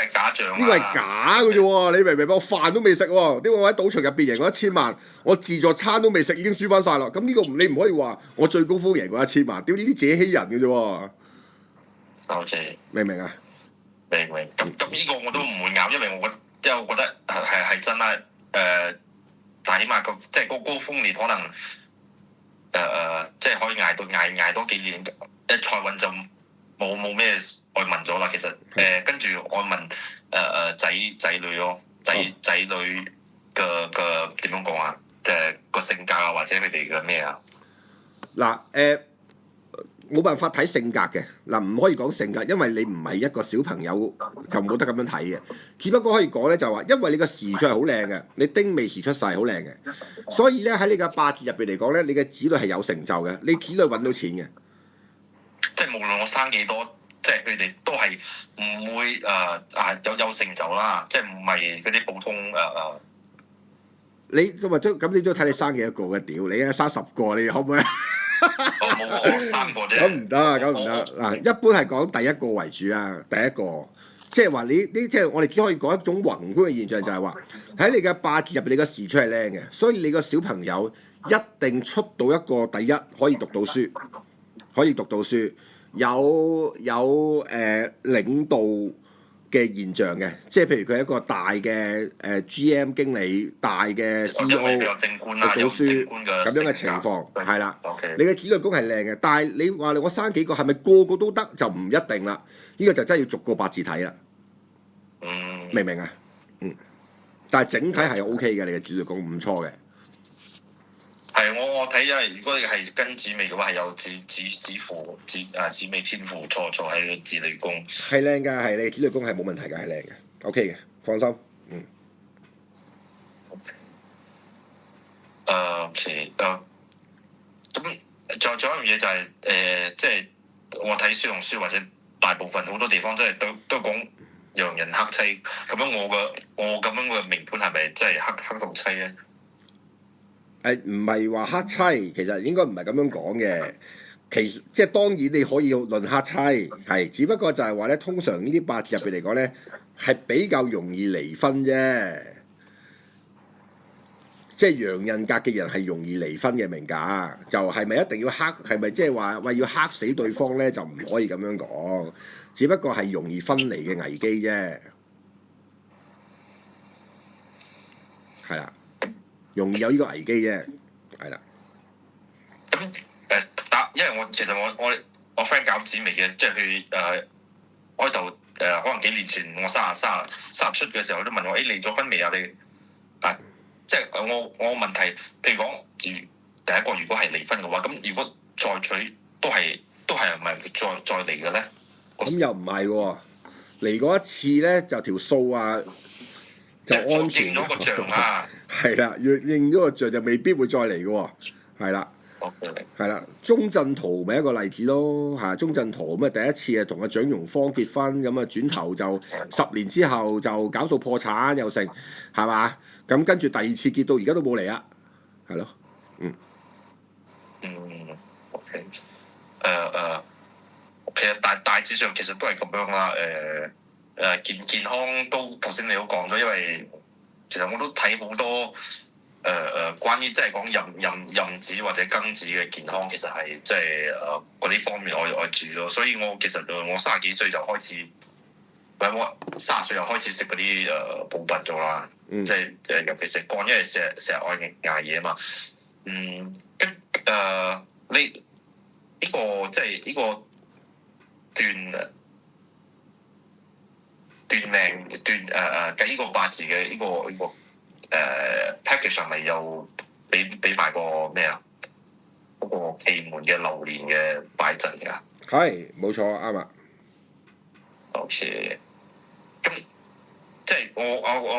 [SPEAKER 2] 假象，
[SPEAKER 1] 呢個係假嘅啫喎，你明唔明白？我飯都未食喎，點解我喺賭場入邊贏過1000萬，我自助餐都未食已經輸翻晒啦，咁呢個你唔可以話我最高峰贏過1000萬，屌呢啲自欺欺人嘅啫喎。
[SPEAKER 2] OK，
[SPEAKER 1] 明唔明啊？
[SPEAKER 2] 明咁呢個我都唔會拗，因為我覺得係真啦。但係起碼即係個高峰年可能即係可以捱多幾年，財運就冇咩愛問咗啦。其實跟住愛問仔女咯，仔女嘅點樣講啊？個性格啊，或者佢哋嘅咩啊？
[SPEAKER 1] 嗱冇辦法睇性格嘅，嗱，唔可以講性格，因為你唔係一個小朋友就冇得咁樣睇嘅。只不過可以講咧，就話因為你個時柱係好靚嘅，你丁未時出世好靚嘅，所以咧喺你嘅八字入邊嚟講咧，你嘅子女係有成就嘅，你子女揾到錢嘅。
[SPEAKER 2] 即係無論我生幾多，即係佢哋都係唔會有成就啦，即係唔係嗰啲普通
[SPEAKER 1] 你咁你都睇你生幾多個嘅屌，你生10個，你可唔可以？
[SPEAKER 2] 我冇3個啫。
[SPEAKER 1] 咁唔得嗱，一般係講第一個為主啊，第一個，即係話你即係我哋只可以講一種宏觀嘅現象，就係話喺你嘅八字入邊，你個時出係靚嘅，所以你個小朋友一定出到一個第一，可以讀到書，有領導嘅現象嘅，即係譬如佢係一個大嘅GM 經理、大嘅 CEO 讀到書咁樣嘅情況，係啦。你嘅子女宮係靚嘅，但係你話我生幾個係咪個個都得就唔一定啦？呢個就真係要逐個八字睇啦。明唔明啊？但係整體係 OK 嘅，你嘅子女宮唔錯嘅。
[SPEAKER 2] 係我睇因為如果你係跟紫微嘅話，係有紫微天賦錯喺子女宮。
[SPEAKER 1] 係靚㗎，係你子女宮係冇問題㗎，係靚嘅 ，OK 嘅，放心。
[SPEAKER 2] 咁仲有一樣嘢就係即係我睇小紅書或者大部分好多地方即係都講羊人克妻，咁樣我咁樣嘅命盤係咪真係克到妻咧？
[SPEAKER 1] 唔係話克妻，其實應該唔係咁樣講嘅。即係當然你可以論克妻，係，只不過就係話咧，通常呢啲八字入邊嚟講咧，係比較容易離婚啫。即係陽刃格嘅人係容易離婚嘅命格，就係咪一定要克？係咪即係話喂要克死對方咧？就唔可以咁樣講，只不過係容易分離嘅危機啫。係啦。容易有呢個危機啫，係啦。
[SPEAKER 2] 咁因為其實我 friend 搞紫微嘅，即係佢開頭可能幾年前我三十出嘅時候，都問我離咗婚未啊？你即係我問題，譬如講，第一個如果係離婚嘅話，咁如果再娶都係咪再嚟嘅咧？
[SPEAKER 1] 咁又唔係喎，嚟過一次咧就條數啊就安全
[SPEAKER 2] 認咗個象啊。
[SPEAKER 1] 係啦，認咗個象就未必會再嚟嘅喎，係啦。
[SPEAKER 2] OK，
[SPEAKER 1] 係啦，鐘鎮濤咪一個例子咯嚇，鐘鎮濤咁啊第一次啊同阿蔣容芳結婚，咁啊轉頭就10年之後就搞到破產又成，係嘛？咁跟住第二次結到而家都冇嚟啊，係咯，
[SPEAKER 2] 嗯，OK，其實大致上其實都係咁樣啦，健康都頭先你都講咗，因為其實我都睇好多關於即係講妊子或者庚子嘅健康，其實係即係嗰啲方面我注意咯，所以我其實我30幾歲就開始，唔係我30歲又開始食嗰啲補品咗啦，即係尤其食乾，因為成日愛捱夜啊嘛，你呢個即係呢個斷命計呢個八字嘅呢個package 上咪又俾埋個咩啊？嗰個奇門嘅流年嘅擺陣㗎。
[SPEAKER 1] 係冇錯啱啊。
[SPEAKER 2] OK，咁即係我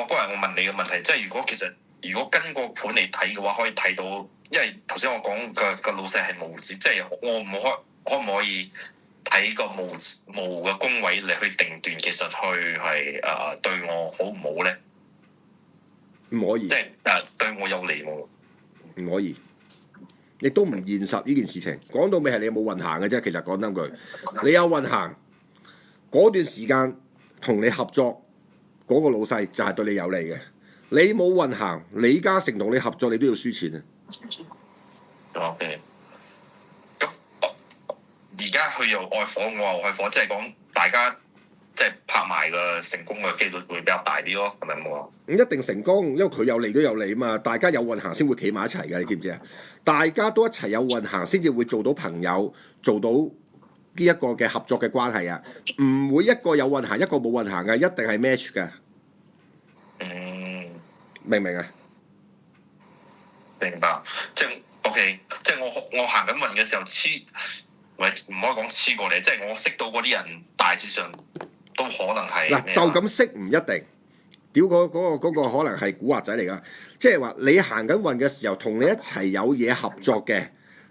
[SPEAKER 2] 嗰日我問你嘅問題，即係如果跟個盤嚟睇嘅話，可以睇到，因為頭先我講個老細係無子，即係我可唔可以睇個無嘅宮位嚟去定斷，其實佢係對我好唔好咧？
[SPEAKER 1] 唔可以，
[SPEAKER 2] 即係對我有利喎。
[SPEAKER 1] 唔可以，亦都唔現實呢件事情。講到尾係你有冇運行嘅啫。其實講真句，你有運行嗰段時間同你合作嗰個老細就係對你有利嘅。你冇運行，李嘉誠同你合作，你都要輸錢啊。
[SPEAKER 2] OK，咁而家佢又愛火，我又愛火，即係講大家即係拍埋個成功嘅機率會比較大啲咯，係咪冇啊？
[SPEAKER 1] 唔一定成功，因為佢有利都有利啊嘛。大家有運行先會企埋一齊嘅，你知唔知啊？大家都一齊有運行，先至會做到朋友，做到呢一個嘅合作嘅關係啊。唔會一個有運行，一個冇運行嘅，一定係 match 嘅。明唔明啊？
[SPEAKER 2] 明白，即係 OK，即係我行緊運嘅時候唔可以講黐過嚟，即係我識到嗰啲人大致上都可能係
[SPEAKER 1] 嗱，就咁識唔一定。屌嗰個可能係古惑仔嚟㗎，即係話你行緊運嘅時候，同你一齊有嘢合作嘅，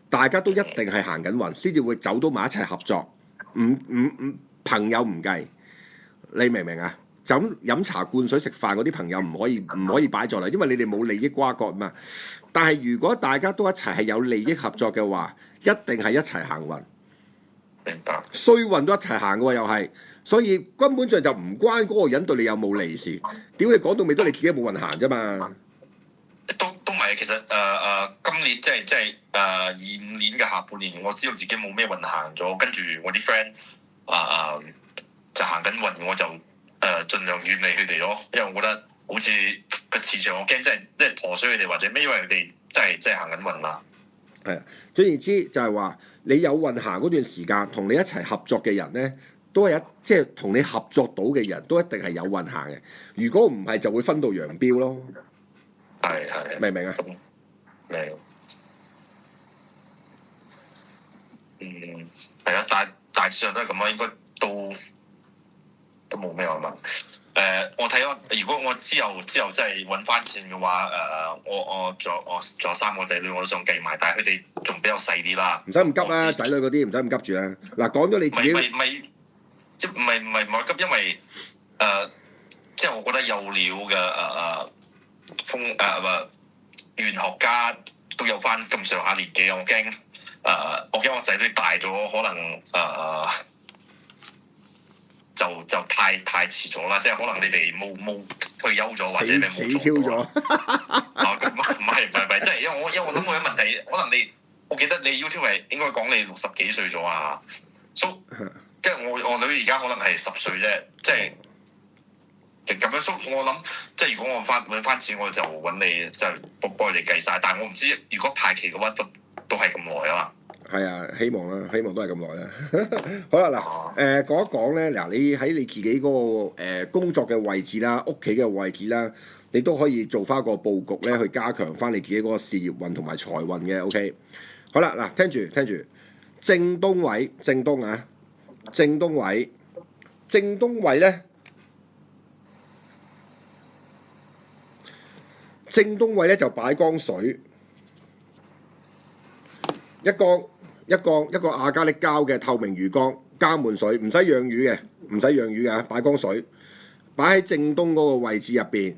[SPEAKER 1] 大家都一定係行緊運，先至會走到埋一齊合作。唔朋友唔計，你明唔明啊？就咁飲茶灌水食飯嗰啲朋友唔可以擺在嚟，因為你哋冇利益瓜葛嘛。但係如果大家都一齊係有利益合作嘅話，一定係一齊行運。
[SPEAKER 2] 明白。
[SPEAKER 1] 衰運都一齊行嘅喎，又係，所以根本上就唔關嗰個人對你有冇利事。屌你講到尾都你自己冇運行啫嘛。
[SPEAKER 2] 都唔係，其實今年即係25年嘅下半年，我知道自己冇咩運行咗，跟住我啲 friend 就行緊運，我就盡量遠離佢哋咯，因為我覺得好似個磁場我驚即係陀衰佢哋或者咩，因為佢哋真係行緊運啦。
[SPEAKER 1] 係啊，總言之就係話你有運行嗰段時間，同你一齊合作嘅人咧，都係即係同你合作到嘅人都一定係有運行嘅。如果唔係，就會分道揚鑣咯。
[SPEAKER 2] 係，
[SPEAKER 1] 明唔明啊？
[SPEAKER 2] 明。係啊，大致上都係咁咯，應該都冇咩我問。我睇咗，如果我之後真係揾翻錢嘅話，我仲有3個仔女，我都想計埋，但係佢哋仲比較細啲啦。
[SPEAKER 1] 唔使咁急啊，仔女嗰啲唔使咁急住啊。嗱，講咗你自己，
[SPEAKER 2] 即唔係急，因為即係我覺得有料嘅玄學家都有翻咁上下年紀，我驚我仔女大咗，可能就太遲咗啦，即係可能你哋冇退休咗，或者你冇做咗。咁唔係，即係因為我諗過一個問題，可能我記得你 YouTube 係應該講你60幾歲咗啊，即係我女而家可能係10歲啫，即係咁樣。我諗即係如果我揾翻錢，我就揾你就幫你計晒。但係我唔知如果排期嘅話都係咁耐啊嘛。
[SPEAKER 1] 係啊，希望啦，希望都係咁耐啦。好啦，嗱，講一講咧，嗱，你喺你自己嗰個工作嘅位置啦，屋企嘅位置啦，你都可以做翻個佈局咧，去加強翻你自己嗰個事業運同埋財運嘅。OK，好啦，嗱，聽住，正東位，正東位咧，正東位咧就擺江水。一個亞加力膠嘅透明魚缸，加滿水，唔使養魚嘅，唔使養魚嘅，擺缸水，擺喺正東嗰個位置入邊。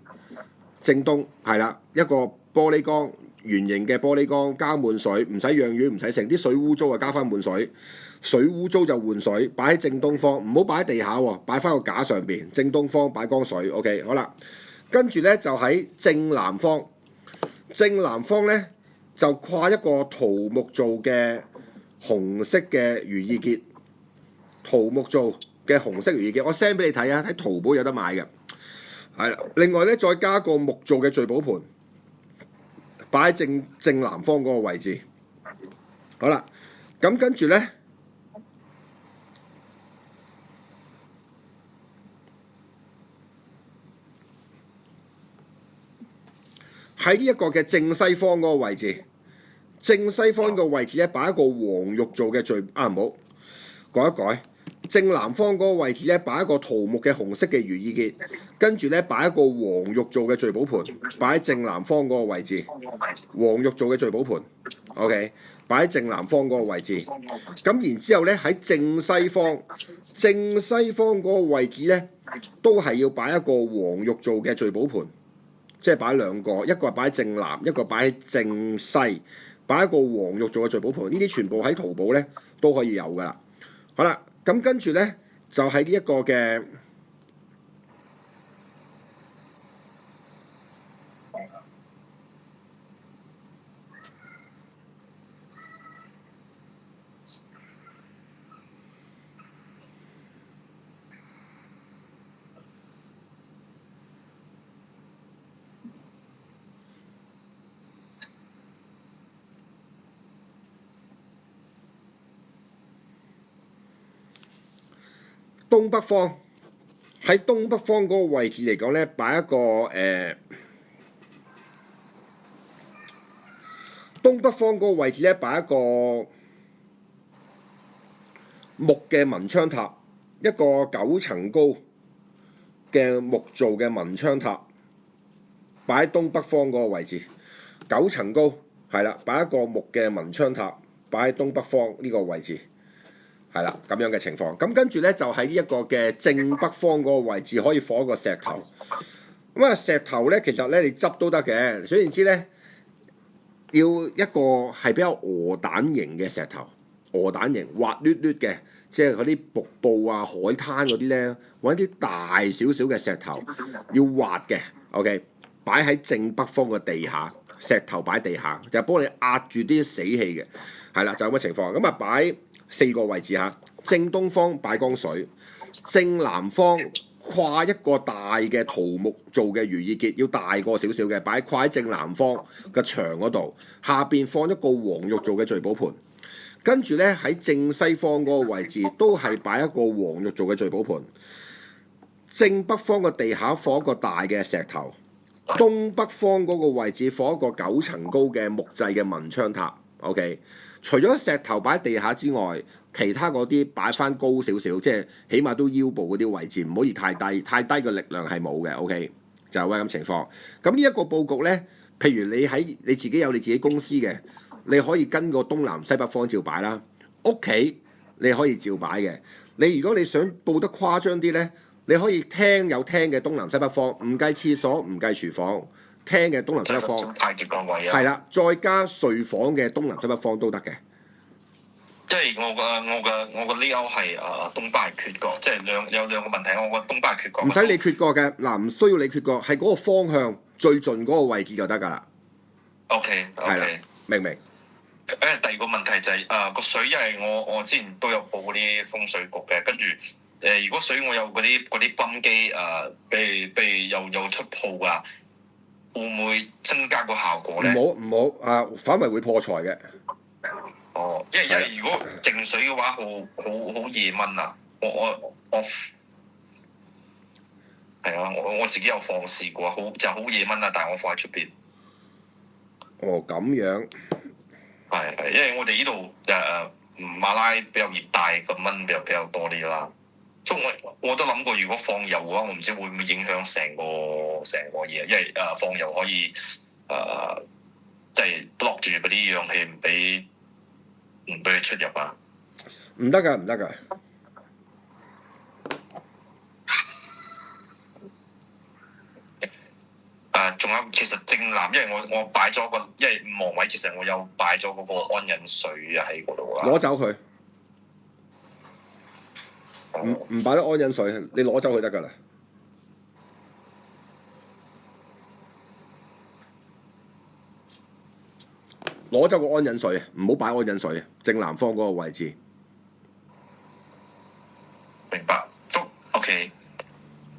[SPEAKER 1] 正東係啦，一個玻璃缸，圓形嘅玻璃缸，加滿水，唔使養魚，唔使剩，啲水污糟就加翻滿水，水污糟就換水，擺喺正東方，唔好擺喺地下喎，擺翻個架上邊。正東方擺缸水 ，OK， 好啦，跟住咧就喺正南方，正南方咧就掛一個桃木做嘅紅色嘅如意結，桃木做嘅紅色如意結，我 send 俾你睇啊，喺淘寶有得買嘅。係啦，另外咧再加個木做嘅聚寶盆，擺喺正南方嗰個位置。好啦，咁跟住咧喺呢一個嘅正西方嗰個位置，正西方個位置咧擺一個黃玉做嘅聚唔好改一改。正南方嗰個位置咧，擺一個桃木嘅紅色嘅如意結，跟住咧擺一個黃玉做嘅聚寶盆，擺喺正南方嗰個位置。黃玉做嘅聚寶盆 ，OK， 擺喺正南方嗰個位置。咁然之後咧喺正西方嗰個位置咧，都係要擺一個黃玉做嘅聚寶盆，即係擺兩個，一個係擺喺正南，一個擺喺正西，擺一個黃玉做嘅聚寶盆。呢啲全部喺淘寶咧都可以有噶啦。好啦。咁跟住咧，就係呢一個嘅東北方，喺東北方嗰個位置嚟講咧，擺一個東北方嗰個位置咧，擺一個木嘅文昌塔，一個9層高嘅木做嘅文昌塔，擺喺東北方嗰個位置，9層高，係啦，擺一個木嘅文昌塔，擺喺東北方呢個位置。係啦，咁樣嘅情況。咁跟住咧，就喺呢一個嘅正北方嗰個位置，可以放一個石頭。咁啊，石頭咧，其實咧你執都得嘅。總言之咧，要一個係比較鵝蛋型嘅石頭，鵝蛋型滑捋捋嘅，即係嗰啲瀑布啊、海灘嗰啲咧，揾啲大少少嘅石頭，要滑嘅。OK， 擺喺正北方嘅地下，石頭擺地下，就係幫你壓住啲死氣嘅。係啦，就咁嘅情況。咁啊，擺4個位置嚇，正東方擺缸水，正南方跨一個大嘅桃木做嘅如意結，要大個少少嘅，跨喺正南方嘅牆嗰度，下邊放一個黃玉做嘅聚寶盆，跟住咧喺正西方嗰個位置都係擺一個黃玉做嘅聚寶盆，正北方嘅地下放一個大嘅石頭，東北方嗰個位置放一個9層高嘅木製嘅文昌塔。OK。除咗石頭擺喺地下之外，其他嗰啲擺翻高少少，即係起碼都腰部嗰啲位置，唔可以太低，太低嘅力量係冇嘅。OK， 就係咁情況。咁呢一個佈局咧，譬如你自己有你自己公司嘅，你可以跟個東南西北方照擺啦。屋企你可以照擺嘅。你如果你想佈得誇張啲咧，你可以廳有廳嘅東南西北方，唔計廁所，唔計廚房。廳嘅東南西北方，
[SPEAKER 2] 太極個位啊，
[SPEAKER 1] 係啦，再加睡房嘅東南西北方都得嘅。
[SPEAKER 2] 即係我個 layout 係東北係缺角，即係有兩個問題。我個東北係缺角，
[SPEAKER 1] 唔使你缺角嘅，嗱唔需要你缺角，係嗰個方向最盡嗰個位置就得㗎啦。
[SPEAKER 2] OK，
[SPEAKER 1] 明唔明？
[SPEAKER 2] 第二個問題就係個水，因為我之前都有報嗰啲風水局嘅，跟住如果水我有嗰啲泵機譬如又出泡㗎。會唔會增加個效果咧？
[SPEAKER 1] 唔好啊！反為會破財嘅。
[SPEAKER 2] 哦，因為如果淨水嘅話，好夜蚊啊！我係啊！我自己有放試過，好夜蚊啊！但係我放喺出邊。
[SPEAKER 1] 哦，咁樣。
[SPEAKER 2] 係，因為我哋呢度馬拉比較熱帶，個蚊比較多啲啦。所以我都諗過，如果放油嘅話，我唔知會唔會影響成個嘢，因為放油可以即係 block 住嗰啲氧氣，唔俾唔俾佢出入啊？
[SPEAKER 1] 唔得㗎，唔得㗎。
[SPEAKER 2] 仲有其實正南，因為我擺咗個，因為五王位其實我有擺咗嗰個安忍水喺嗰度啦。
[SPEAKER 1] 攞走佢，唔擺得安忍水，你攞走佢得㗎啦。攞走個安忍水，唔好擺安忍水，正南方嗰個位置。
[SPEAKER 2] 明白，都 OK。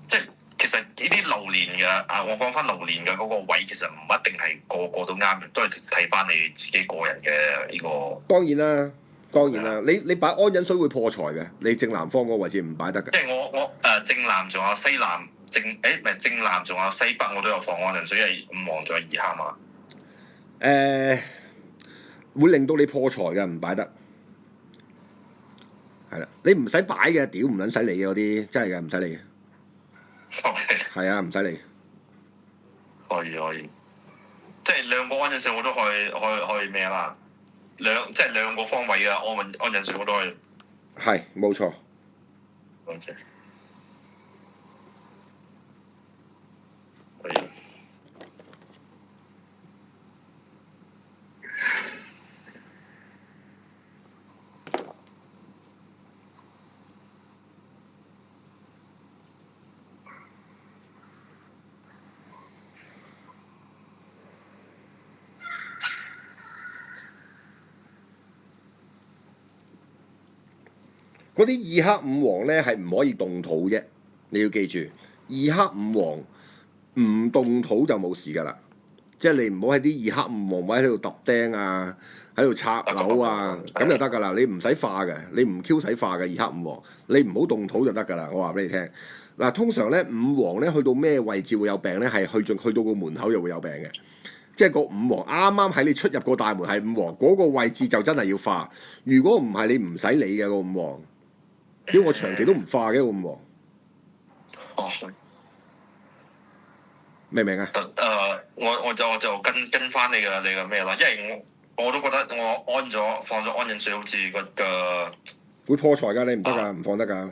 [SPEAKER 2] 即係其實呢啲流年嘅我講翻流年嘅嗰個位，其實唔一定係個個都啱嘅，都係睇翻你自己個人嘅呢個。
[SPEAKER 1] 當然啦，當然啦，你擺安忍水會破財嘅，你正南方嗰個位置唔擺得嘅。
[SPEAKER 2] 即係我正南仲有西南唔係正南仲有西北，我都有放安忍水，因為五黃仲有二黑嘛。
[SPEAKER 1] 會令到你破財嘅，唔擺得。係啦，你唔使擺嘅，屌唔撚使理嘅嗰啲，真係嘅唔使理嘅。
[SPEAKER 2] OK。
[SPEAKER 1] 係啊，唔使理。
[SPEAKER 2] 可以，即係兩個安忍水我都可以咩啦？即係兩個方位嘅安忍水我都可以。
[SPEAKER 1] 係，冇錯。
[SPEAKER 2] OK。可以。
[SPEAKER 1] 嗰啲二黑五黃咧係唔可以動土啫，你要記住，二黑五黃唔動土就冇事㗎啦。即係你唔好喺啲二黑五黃位喺度揼釘啊，喺度拆樓啊，咁就得㗎啦。你唔使化嘅，你唔 Q 使化嘅二黑五黃，你唔好動土就得㗎啦。我話俾你聽，嗱，通常咧五黃咧去到咩位置會有病咧？係去到個門口就會有病嘅。即係個五黃啱啱喺你出入個大門係五黃嗰個位置就真係要化。如果唔係你唔使理嘅個五黃。屌我長期都唔化嘅個五黃。
[SPEAKER 2] 哦。
[SPEAKER 1] 明唔明啊？
[SPEAKER 2] 我就跟翻你嘅咩啦，因為我都覺得我放咗安忍水，好似個
[SPEAKER 1] 會破財㗎，你唔得㗎，唔放得㗎。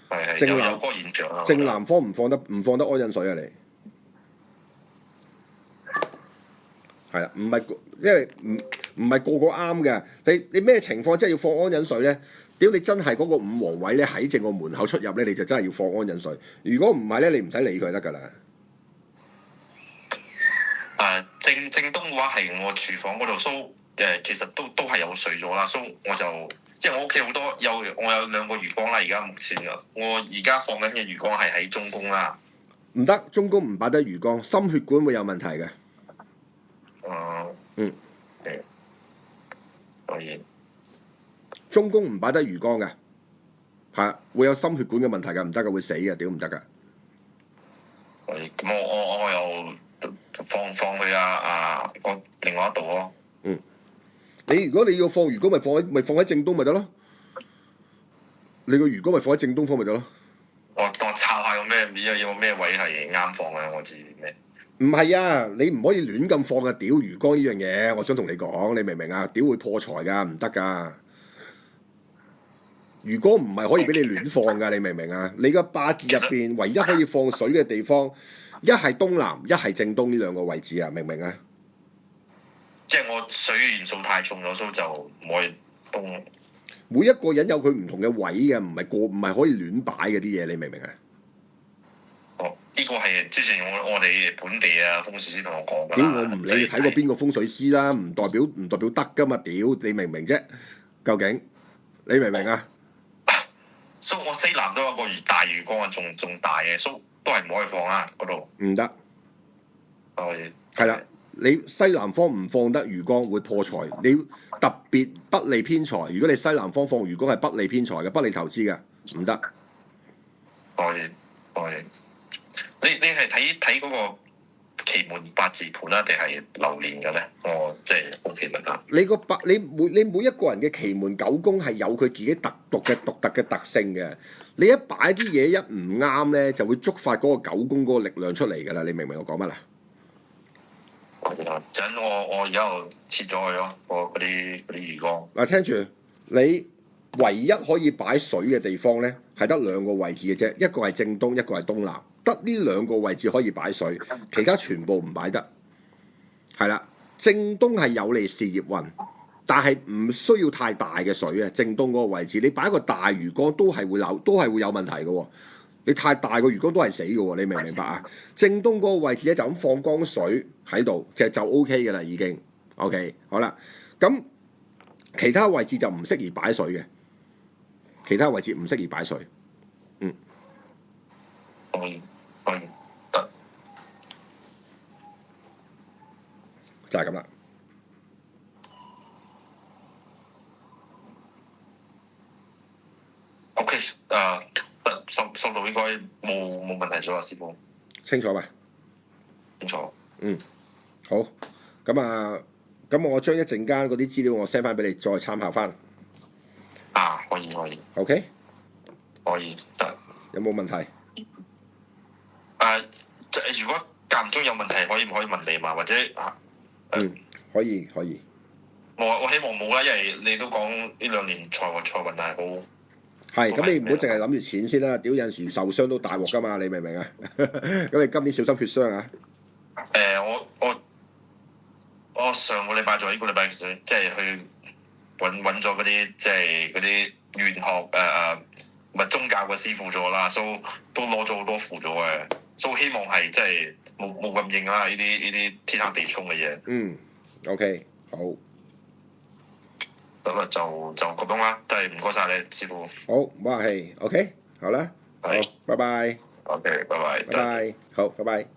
[SPEAKER 2] 係有嗰個現象啊。
[SPEAKER 1] 正南方唔放得安忍水啊你。係啦，唔係因為唔係個個啱嘅。你咩情況即係要放安忍水咧？屌你真係嗰個五黃位咧喺正個門口出入咧，你就真係要放安忍水。如果唔係咧，你唔使理佢得㗎啦。
[SPEAKER 2] 正東嘅話係我廚房嗰度，其實都係有水咗啦，我就即係我屋企好多我有兩個魚缸啦，而家目前我而家放緊嘅魚缸係喺中宮啦。
[SPEAKER 1] 唔得，中宮唔擺得魚缸，心血管會有問題嘅。
[SPEAKER 2] 可以。
[SPEAKER 1] 中宮唔擺得魚缸嘅，係會有心血管嘅問題㗎，唔得㗎，會死嘅，屌唔得㗎。
[SPEAKER 2] 咁我又放去我另外一度咯。
[SPEAKER 1] 如果你要放魚缸，咪放喺正東咪得咯。你個魚缸咪放喺正東方咪得咯。
[SPEAKER 2] 我抄下有咩位係啱放嘅，我知咩？
[SPEAKER 1] 唔係啊，你唔可以亂咁放啊！屌魚缸呢樣嘢，我想同你講，你明唔明啊？屌會破財㗎，唔得㗎。魚缸唔係可以俾你亂放㗎，你明唔明啊？你個八字入邊唯一可以放水嘅地方，一係東南，一係正東呢兩個位置啊，明唔明啊？
[SPEAKER 2] 即係我水元素太重咗，所以就唔可以東。
[SPEAKER 1] 每一個人有佢唔同嘅位嘅，唔係可以亂擺嗰啲嘢，你明唔明啊？
[SPEAKER 2] 呢個係之前我哋本地風水師同我講㗎啦。
[SPEAKER 1] 屌我唔理你睇過邊個風水師啦，唔代表得㗎嘛？屌你明唔明啫？究竟你明唔明啊？
[SPEAKER 2] 所以我西南都有個大魚缸啊，仲大嘅，所以都係唔可以放啊嗰度。唔得。
[SPEAKER 1] 係啦，你西南方唔放得魚缸會破財，你特別不利偏財。如果你西南方放魚缸係不利偏財嘅，不利投資嘅，唔得。
[SPEAKER 2] 可以。你係睇嗰個奇門八字盤啊，定係流年嘅咧？即係 OK 問下。
[SPEAKER 1] 你每一個人嘅奇門九宮係有佢自己獨特嘅特性嘅。你一擺啲嘢一唔啱咧，就會觸發嗰個九宮嗰個力量出嚟㗎啦。你明唔明我講乜啊？
[SPEAKER 2] 陣我而家之切咗佢咯，嗰啲魚缸。
[SPEAKER 1] 嗱，聽住，你唯一可以擺水嘅地方咧，係得兩個位置嘅啫，一個係正東，一個係東南，得呢兩個位置可以擺水，其他全部唔擺得。係啦，正東係有利事業運，但係唔需要太大嘅水啊。正東嗰個位置，你擺一個大魚缸都係會有問題嘅喎。你太大個魚缸都係死嘅喎，你明唔明白啊？正東嗰個位置咧就咁放缸水喺度，就 OK 嘅啦，已經 OK 好啦。咁其他位置就唔適宜擺水嘅，其他位置唔適宜擺水。
[SPEAKER 2] 可以得，
[SPEAKER 1] 就係咁啦。
[SPEAKER 2] OK，收到應該冇問題咗啊，師傅。
[SPEAKER 1] 清楚嘛？
[SPEAKER 2] 清楚。
[SPEAKER 1] 好。咁我將一陣間嗰啲資料我 send 翻俾你，再參考翻。
[SPEAKER 2] 可以。
[SPEAKER 1] OK。
[SPEAKER 2] 可以得。
[SPEAKER 1] 有冇問題？
[SPEAKER 2] 如果間唔中有問題，可以唔可以問你嘛？或者
[SPEAKER 1] 可以。
[SPEAKER 2] 我希望冇啦，因為你都講呢兩年財運係好。
[SPEAKER 1] 係，咁你唔好淨係諗住錢先啦，屌有陣時受傷都大鑊噶嘛，你明唔明啊？咁你今年小心血傷啊！
[SPEAKER 2] 我上個禮拜做呢個禮拜即係去揾咗嗰啲即係嗰啲玄學唔係宗教嘅師傅咗啦，都攞咗好多符咗嘅，希望係即係冇咁應啦，呢啲天黑地沖嘅嘢。
[SPEAKER 1] OK， 好。
[SPEAKER 2] 咁啊，就咁樣啦，真係唔該晒你，師傅。
[SPEAKER 1] 好，唔好客氣。OK，好啦，好，拜拜。
[SPEAKER 2] OK，拜拜。
[SPEAKER 1] 拜拜，好，拜拜。